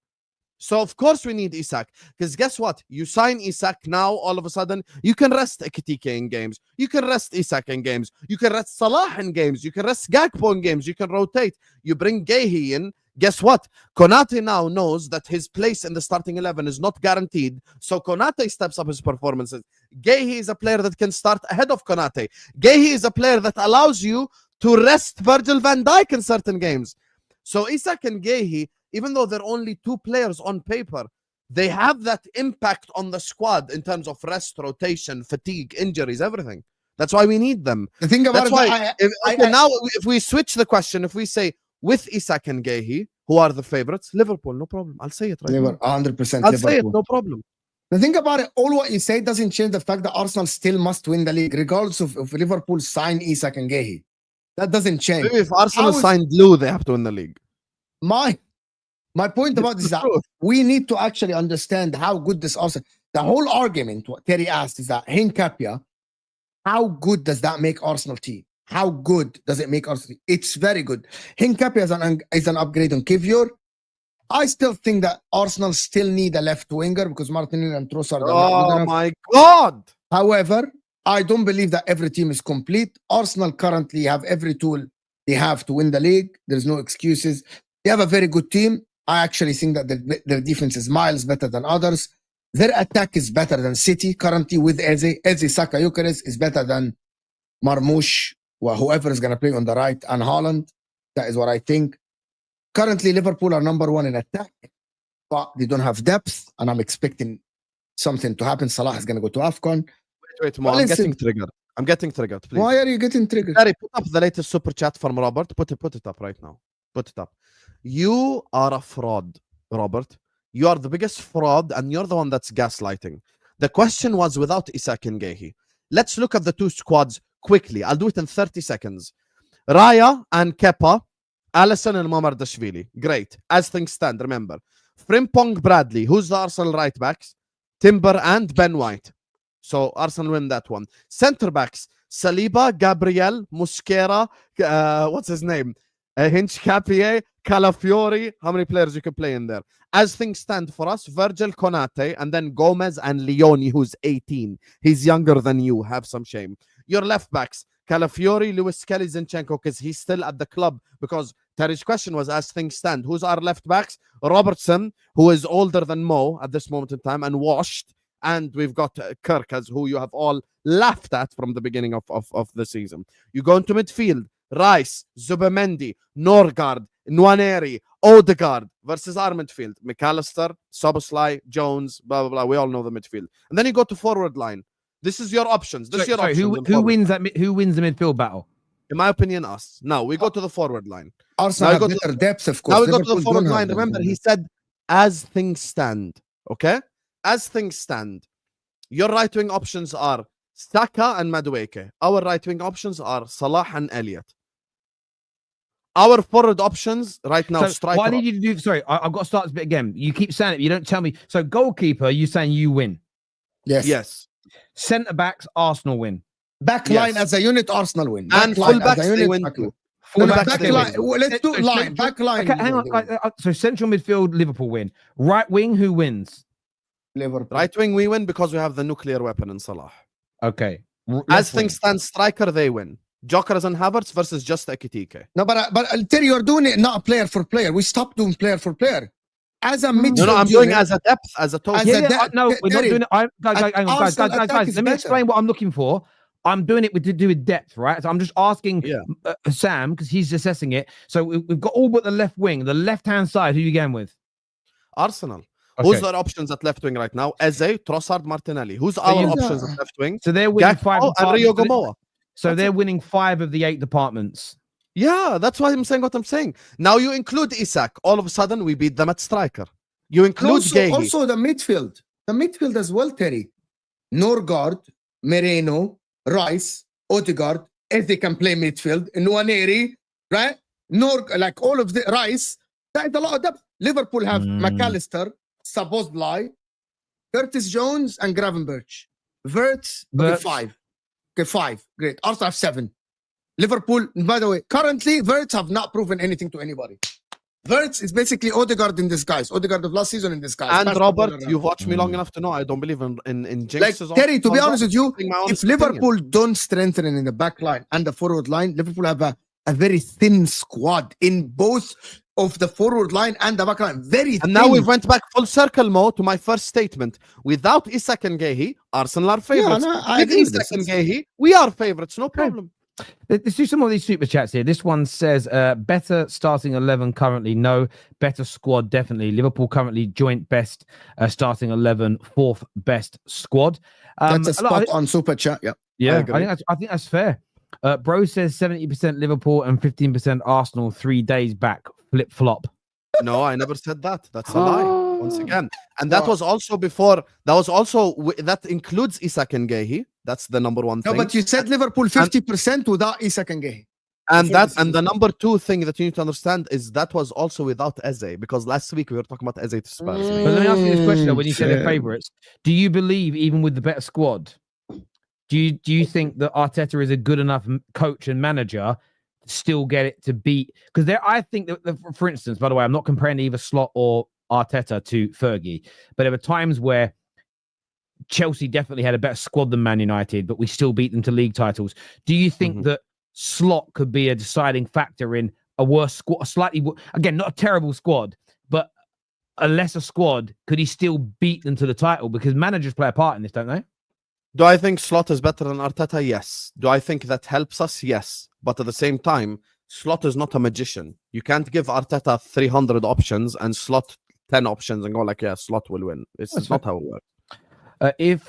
So of course we need Isak, because guess what? You sign Isak now, all of a sudden you can rest Ekitike in games, you can rest Isak in games, you can rest Salah in games, you can rest Gakpo in games, you can rotate. You bring Gueye in. Guess what? Konate now knows that his place in the starting 11 is not guaranteed, so Konate steps up his performances. Gueye is a player that can start ahead of Konate. Gueye is a player that allows you to rest Virgil van Dijk in certain games. So Isak and Gueye, even though they're only 2 players on paper, they have that impact on the squad in terms of rest, rotation, fatigue, injuries, everything. That's why we need them. The thing about now, if we switch the question, if we say with Isak and Gueye, who are the favorites? Liverpool, no problem. I'll say it right now. 100% I'll say it, no problem. The thing about it, all what you say doesn't change the fact that Arsenal still must win the league, regardless of if Liverpool sign Isak and Gueye. That doesn't change. Maybe if Arsenal signed Blue, they have to win the league. My point about this is that we need to actually understand how good this Arsenal. The whole argument, what Terry asked, is that Hincapié, how good does that make Arsenal team? How good does it make Arsenal team? It's very good. Hincapié is an upgrade on Kivior. I still think that Arsenal still need a left winger because Martinelli and Trossard are not good enough. My God! However, I don't believe that every team is complete. Arsenal currently have every tool they have to win the league. There's no excuses. They have a very good team. I actually think that their defense is miles better than others. Their attack is better than City currently with Eze, Saka, Gyökeres is better than Marmoush or whoever is going to play on the right, and Haaland. That is what I think. Currently, Liverpool are number 1 in attack, but they don't have depth, and I'm expecting something to happen. Salah is going to go to AFCON. Wait, Mo, I'm getting triggered. I'm getting triggered, please. Why are you getting triggered? Gary, put up the latest super chat from Robert. Put it up right now. Put it up. You are a fraud, Robert. You are the biggest fraud, and you're the one that's gaslighting. The question was without Isak and Guehi. Let's look at the two squads quickly. I'll do it in 30 seconds. Raya and Kepa, Alisson and Mamardashvili. Great. As things stand, remember. Frimpong, Bradley. Who's the Arsenal right backs? Timber and Ben White. So Arsenal win that one. Centre backs. Saliba, Gabriel, Mosquera, what's his name? Hincapié, Calafiori. How many players you can play in there? As things stand for us, Virgil, Konate, and then Gomez and Leone, who's 18. He's younger than you. Have some shame. Your left backs, Calafiori, Lewis Kelly, Zinchenko, because he's still at the club. Because Terry's question was, as things stand, who's our left backs? Robertson, who is older than Mo at this moment in time and washed. And we've got Kirk, as who you have all laughed at from the beginning of the season. You go into midfield, Rice, Zubimendi, Norgard, Nwaneri, Odegaard versus our midfield. McAllister, Szoboszlai, Jones, blah, blah, blah. We all know the midfield. And then you go to forward line. This is your options. This is your options. Who wins that? Who wins the midfield battle? In my opinion, us. Now we go to the forward line. Arsenal have better depth, of course. Now we go to the forward line. Remember, he said, as things stand. Okay? As things stand. Your right-wing options are Saka and Madueke. Our right-wing options are Salah and Elliott. Our forward options right now, striker. Why did you do? Sorry, I've got to start this bit again. You keep saying it, but you don't tell me. So goalkeeper, you're saying you win. Yes. Centre backs, Arsenal win. Back line as a unit, Arsenal win. And full backs, they win too. Back line. Let's do line. Back line. Okay, hang on. So central midfield, Liverpool win. Right wing, who wins? Liverpool. Right wing, we win because we have the nuclear weapon in Salah. Okay. As things stand, striker, they win. Jokers and Havertz versus just 𝗕𝗥𝗚𝗓. No, but Terry, you're doing it not player for player. We stopped doing player for player. As a midfield, no, I'm doing as a depth, as a total. No, we're not doing it. Guys, let me explain what I'm looking for. I'm doing it to do with depth, right? So I'm just asking Sam, because he's assessing it. So we've got all but the left wing, the left-hand side. Who are you going with? Arsenal. Okay. Who's their options at left wing right now? Eze, Trossard, Martinelli. Who's our options at left wing? So they're winning five. And Rio Gomoa. So they're winning 5 of the 8 departments. Yeah, that's why I'm saying what I'm saying. Now you include Isak. All of a sudden, we beat them at striker. You include Guehi. Also the midfield. The midfield as well, Terry. Norgard, Moreno, Rice, Odegaard, if they can play midfield. Nwaneri, right? Like all of the Rice. That's a lot of depth. Liverpool have McAllister, Szoboszlai, Curtis Jones, and Gravenberch. Wirtz, 5. Okay, 5. Great. Arsenal have 7. Liverpool, by the way, currently, Wirtz have not proven anything to anybody. Wirtz is basically Odegaard in disguise. Odegaard of last season in disguise. And Robert, you've watched me long enough to know I don't believe in jinxes. Like, Terry, to be honest with you, if Liverpool don't strengthen in the back line and the forward line, Liverpool have a very thin squad in both of the forward line and the back line. Very thin. And now we went back full circle, Mo, to my first statement. Without Isak and Guehi, Arsenal are favourites. Yeah, no, I with agree Isak and Guehi, we are favourites, no problem. Let's do some of these super chats here. This one says, better starting 11 currently, no. Better squad, definitely. Liverpool currently joint best starting 11, 4th best squad. That's a spot on super chat. Yeah, I think that's fair. Bro says 70% Liverpool and 15% Arsenal 3 days back. Flip flop. No, I never said that. That's a lie. Once again, and that was also before. That includes Isak and Guehi. That's the number one thing. No, but you said Liverpool 50% without Isak and Guehi. And the number 2 thing that you need to understand is that was also without Eze, because last week we were talking about Eze to Spurs. But let me ask you this question: when you say they're favourites, do you believe even with the better squad, do you think that Arteta is a good enough coach and manager? Still get it to beat, because I think that, for instance, by the way, I'm not comparing either Slot or Arteta to Fergie, but there were times where Chelsea definitely had a better squad than Man United, but we still beat them to league titles. Do you think that Slot could be a deciding factor in a worse squad, again, not a terrible squad, but a lesser squad? Could he still beat them to the title? Because managers play a part in this, don't they? Do I think Slot is better than Arteta? Yes. Do I think that helps us? Yes. But at the same time, Slot is not a magician. You can't give Arteta 300 options and Slot 10 options and go like, yeah, Slot will win. It's not how it works.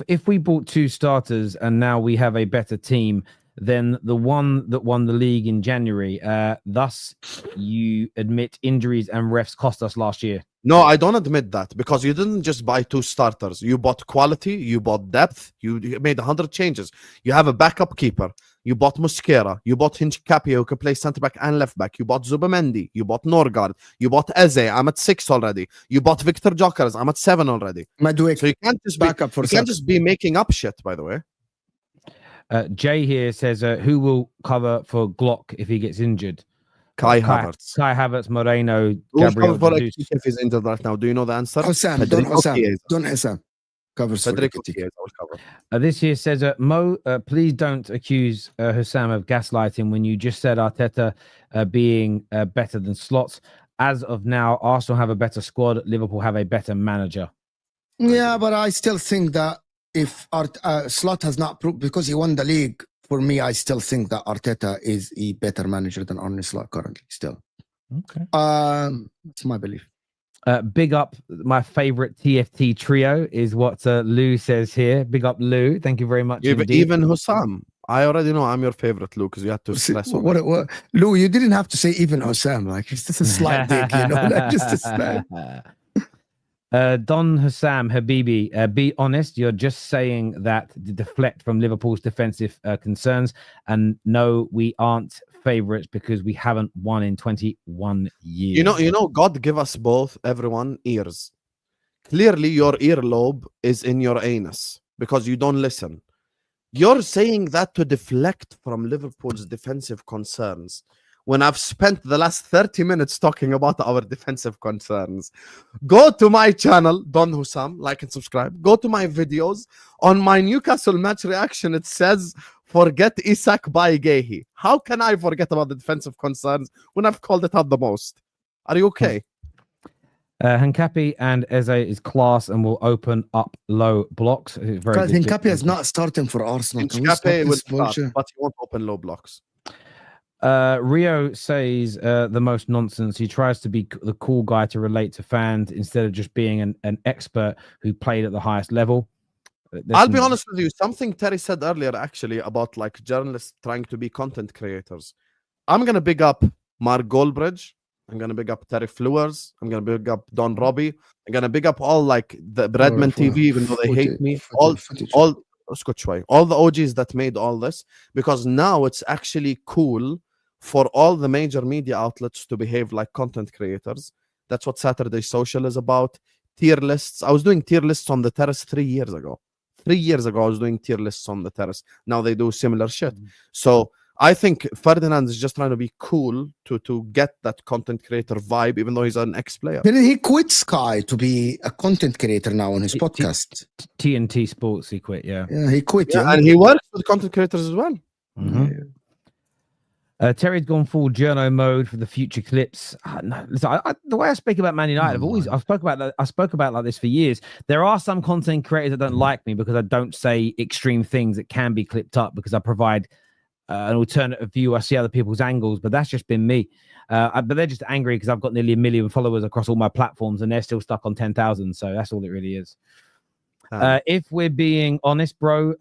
If we bought 2 starters and now we have a better team than the one that won the league in January, thus you admit injuries and refs cost us last year. No, I don't admit that, because you didn't just buy 2 starters. You bought quality, you bought depth, you made 100 changes. You have a backup keeper. You bought Mosquera. You bought Hincapié, who can play centre back and left back. You bought Zubimendi. You bought Norgard. You bought Eze. I'm at 6 already. You bought Victor Gyökeres. I'm at 7 already. Madueke, So you can't just backup for you can't just be making up shit. By the way, Jay here says, who will cover for Glock if he gets injured? Kai Havertz. Kai Havertz, Moreno, Who's Gabriel covered for Jesus. if he's injured right now? Do you know the answer? Husam, Don Husam. Covers for Federico Ekitike. Chiesa will cover. This here says, Mo, please don't accuse Husam of gaslighting when you just said Arteta being better than Slots. As of now, Arsenal have a better squad. Liverpool have a better manager. Yeah, but I still think that if Slot has not proved, because he won the league, for me, I still think that Arteta is a better manager than Arne Slot currently. Still, Okay. That's my belief. Big up my favorite TFT trio is what Lou says here. Big up Lou. Thank you very much. Even Husam. I already know I'm your favorite, Lou, because you had to stress on it. What, Lou, you didn't have to say even Husam. Like, it's just a slight dig, you know, like just a slight. Don Husam Habibi, be honest. You're just saying that to deflect from Liverpool's defensive concerns. And no, we aren't favorites because we haven't won in 21 years. You know, God give us both, everyone, ears. Clearly, your earlobe is in your anus because you don't listen. You're saying that to deflect from Liverpool's defensive concerns when I've spent the last 30 minutes talking about our defensive concerns. Go to my channel, Don Husam, like and subscribe. Go to my videos. On my Newcastle match reaction, it says, forget Isak by Guehi. How can I forget about the defensive concerns when I've called it out the most? Are you okay? Hincapié and Eze is class and will open up low blocks. Because Hincapié is not starting for Arsenal. Hincapié will start, but he won't open low blocks. Rio says the most nonsense. He tries to be the cool guy to relate to fans instead of just being an expert who played at the highest level. I'll be honest with you. Something Terry said earlier, actually, about like journalists trying to be content creators. I'm gonna big up Mark Goldbridge. I'm gonna big up Terry Flowers. I'm gonna big up Don Robbie. I'm gonna big up all like the Redman TV, even though they hate me. All the OGs that made all this, because now it's actually cool for all the major media outlets to behave like content creators. That's what Saturday Social is about. Tier lists. I was doing tier lists on the Terrace 3 years ago. 3 years ago, I was doing tier lists on the Terrace. Now they do similar shit. So I think Ferdinand is just trying to be cool to get that content creator vibe, even though he's an ex-player. Didn't he quit Sky to be a content creator now on his podcast? TNT Sports, he quit, yeah. Yeah, he quit. Yeah, and he works with content creators as well. Terry's gone full journo mode for the future clips. No, listen, the way I speak about Man United, I've spoke about that. I spoke about like this for years. There are some content creators that don't like me because I don't say extreme things that can be clipped up because I provide an alternative view. I see other people's angles, but that's just been me. But they're just angry because I've got nearly 1 million followers across all my platforms and they're still stuck on 10,000. So that's all it really is. If we're being honest, bro,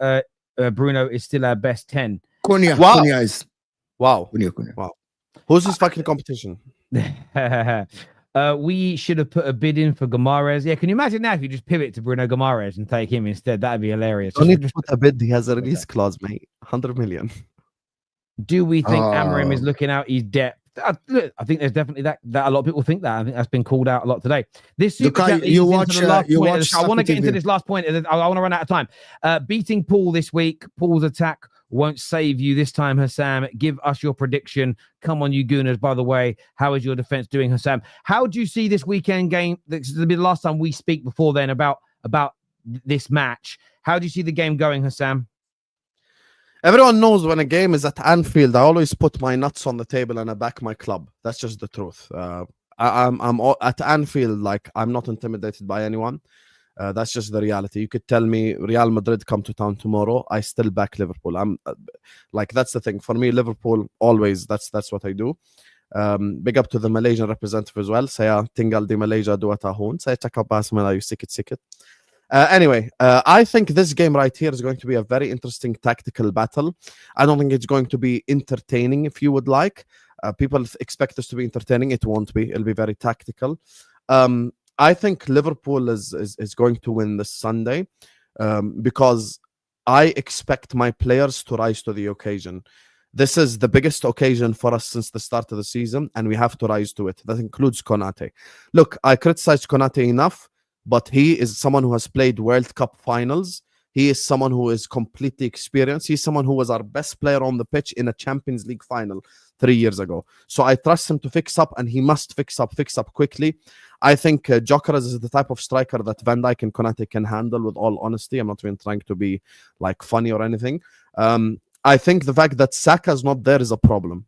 Bruno is still our best 10. Cunha, Wow. Cunha is. Wow. Cunha. Wow. Who's this fucking competition? We should have put a bid in for Guimaraes. Yeah, can you imagine now if you just pivot to Bruno Guimaraes and take him instead? That'd be hilarious. Don't need to put a bid. He has a release clause, mate. 100 million. Do we think Amorim is looking out his depth? I think there's definitely that a lot of people think that. I think that's been called out a lot today. This super chat I want to get into this last point. I want to run out of time. Beating Paul this week. Paul's attack won't save you this time, Husam. Give us your prediction. Come on, you Gooners. By the way, how is your defense doing, Husam? How do you see this weekend game? This will be the last time we speak before then about this match. How do you see the game going, Husam? Everyone knows when a game is at Anfield, I always put my nuts on the table and I back my club. That's just the truth. I'm at Anfield, like I'm not intimidated by anyone. That's just the reality. You could tell me Real Madrid come to town tomorrow, I still back Liverpool. I'm like, that's the thing for me. Liverpool always. That's what I do. Big up to the Malaysian representative as well. Saya tinggal di Malaysia dua tahun. Saya cakap bahasa Melayu sikit-sikit. Anyway, I think this game right here is going to be a very interesting tactical battle. I don't think it's going to be entertaining, if you would like. People expect this to be entertaining. It won't be. It'll be very tactical. I think Liverpool is going to win this Sunday because I expect my players to rise to the occasion. This is the biggest occasion for us since the start of the season, and we have to rise to it. That includes Konate. Look, I criticized Konate enough, but he is someone who has played World Cup finals. He is someone who is completely experienced. He's someone who was our best player on the pitch in a Champions League final 3 years ago. So I trust him to fix up, and he must fix up quickly. I think 𝗕𝗥𝗘𝗔𝗞𝗜𝗡𝗚 is the type of striker that Van Dijk and Konate can handle, with all honesty. I'm not even trying to be like funny or anything. I think the fact that Saka is not there is a problem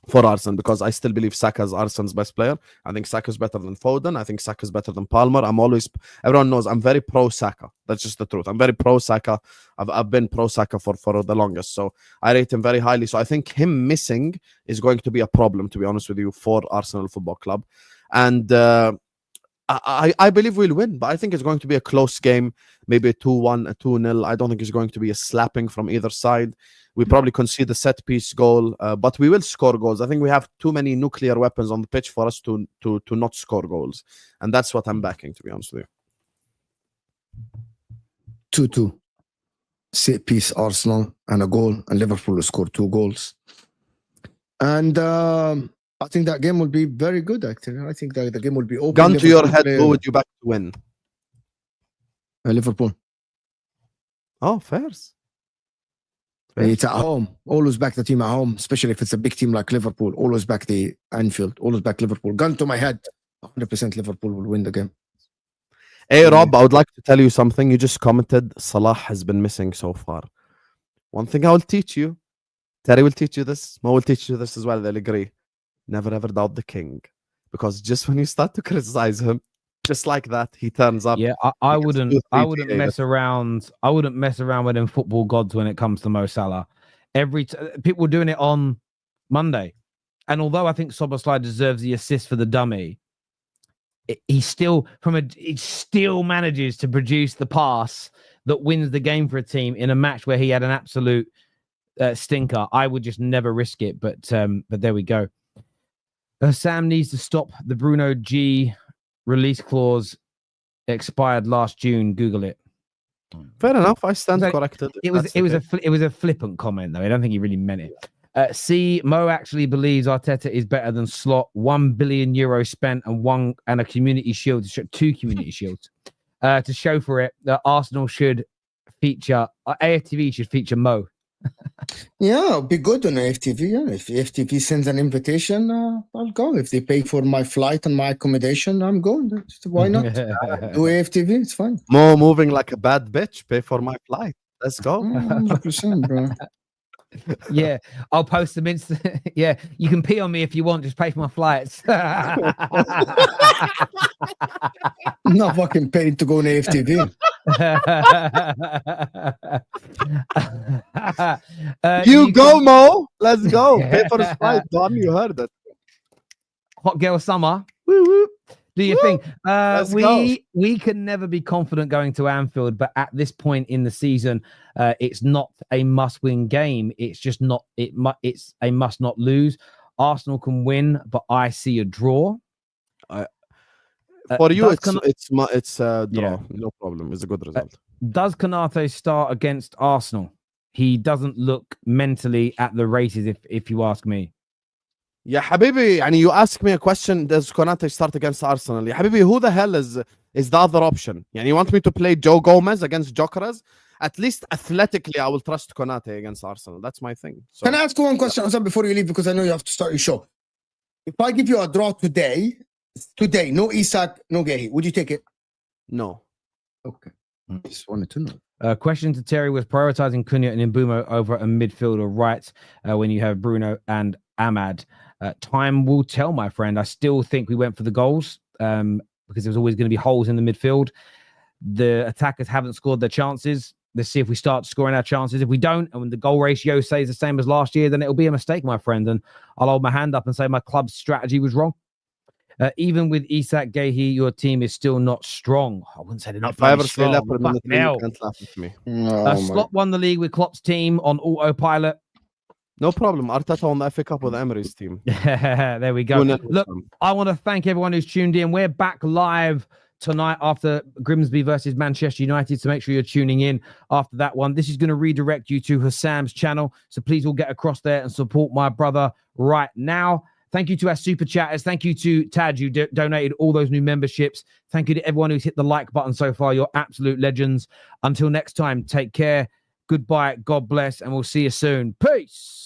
for Arsenal, because I still believe Saka is Arsenal's best player. I think Saka is better than Foden. I think Saka is better than Palmer. Everyone knows I'm very pro Saka. That's just the truth. I'm very pro Saka. I've been pro Saka for the longest. So I rate him very highly. So I think him missing is going to be a problem, to be honest with you, for Arsenal Football Club. And I believe we'll win, but I think it's going to be a close game, maybe a 2-1, a 2-0. I don't think it's going to be a slapping from either side. We probably concede the set piece goal, but we will score goals. I think we have too many nuclear weapons on the pitch for us to not score goals, and that's what I'm backing, to be honest with you. 2-2. Set piece Arsenal and a goal, and Liverpool will score 2 goals. And I think that game will be very good, actually. I think that the game will be open. Gun to your head, who would you back to win? Liverpool. Oh, fair. It's at home. Always back the team at home, especially if it's a big team like Liverpool. Always back the Anfield. Always back Liverpool. Gun to my head, 100% Liverpool will win the game. Hey, Rob, I would like to tell you something. You just commented Salah has been missing so far. One thing I will teach you. Terry will teach you this. Mo will teach you this as well. They'll agree. Never ever doubt the king, because just when you start to criticize him, just like that, he turns up. Yeah, I wouldn't mess around. I wouldn't mess around with them football gods when it comes to Mo Salah. People doing it on Monday, and although I think Szoboszlai deserves the assist for the dummy, he still manages to produce the pass that wins the game for a team in a match where he had an absolute stinker. I would just never risk it, but there we go. Sam needs to stop the Bruno G release clause expired last June. Google it. Fair enough. I stand corrected. It was a flippant comment, though. I don't think he really meant it. Mo actually believes Arteta is better than Slot. €1 billion spent and a community shield, 2 community shields to show for it. That Arsenal should feature AFTV should feature Mo. Yeah, it'll be good on AFTV. Yeah, if AFTV sends an invitation, I'll go. If they pay for my flight and my accommodation, I'm going. Why not? Do AFTV, it's fine. Mo moving like a bad bitch. Pay for my flight. Let's go. 100%, bro. Yeah, I'll post them Yeah, you can pee on me if you want. Just pay for my flights. I'm not fucking paid to go on AFTV. You go, Mo. Let's go. Pay for his flight, Don. You heard it. Hot girl summer. Woo woo. Do your thing. We can never be confident going to Anfield, but at this point in the season, it's not a must-win game. It's just not. It's a must-not lose. Arsenal can win, but I see a draw. For you, it's a draw. Yeah. No problem. It's a good result. Does Konate start against Arsenal? He doesn't look mentally at the races, if you ask me. Yeah, Habibi, and you ask me a question, does Konate start against Arsenal? Yeah, Habibi, who the hell is the other option? Yeah, you want me to play Joe Gomez against 𝗕𝗥𝗘𝗔𝗞𝗜𝗡𝗚? At least athletically, I will trust Konate against Arsenal. That's my thing. So, can I ask you one question before you leave? Because I know you have to start your show. If I give you a draw today, no Isak, no Guehi, would you take it? No. Okay. Just wanted to know. Question to Terry: was prioritizing Cunha and Mbeumo over a midfielder right when you have Bruno and Ahmad? Time will tell, my friend. I still think we went for the goals because there was always going to be holes in the midfield. The attackers haven't scored their chances. Let's see if we start scoring our chances. If we don't, and when the goal ratio stays the same as last year, then it'll be a mistake, my friend. And I'll hold my hand up and say my club's strategy was wrong. Even with Isak, Guehi, your team is still not strong. I wouldn't say they're not strong. Can't laugh at me. Slot won the league with Klopp's team on autopilot. No problem. Arteta on the FA Cup with Emery's team. There we go. 2-0 Look, Husam. I want to thank everyone who's tuned in. We're back live tonight after Grimsby versus Manchester United, so make sure you're tuning in after that one. This is going to redirect you to Husam's channel, so please all get across there and support my brother right now. Thank you to our super chatters. Thank you to Taj, who donated all those new memberships. Thank you to everyone who's hit the like button so far. You're absolute legends. Until next time, take care. Goodbye. God bless. And we'll see you soon. Peace.